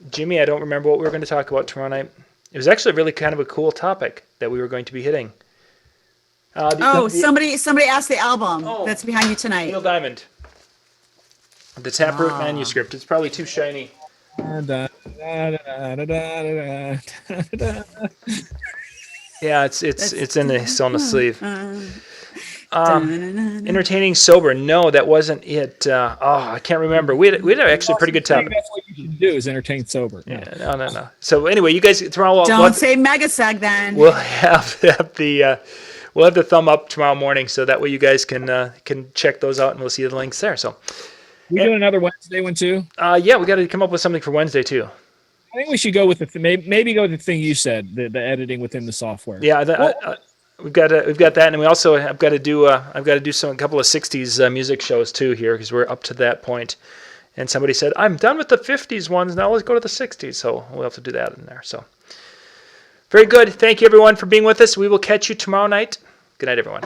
Jimmy, I don't remember what we were going to talk about tomorrow night. It was actually really kind of a cool topic that we were going to be hitting. Somebody asked the album that's behind you tonight. Neil Diamond. The Taproot manuscript. It's probably too shiny. Yeah, it's in the still in the sleeve. Entertaining sober. No, that wasn't it. I can't remember. We had actually a pretty good topic. That's what you should do is entertain sober. Yeah, no. So anyway, you guys tomorrow. Don't say Megaseg then. We'll have the thumb up tomorrow morning, so that way you guys can check those out, and we'll see the links there. So we doing another Wednesday one too. Yeah, we got to come up with something for Wednesday too. I think we should go with maybe go with the thing you said, the editing within the software. Yeah, we've got that, and we also I've got to do a couple of '60s music shows too here because we're up to that point. And somebody said I'm done with the '50s ones. Now let's go to the '60s. So we'll have to do that in there. So very good. Thank you everyone for being with us. We will catch you tomorrow night. Good night, everyone.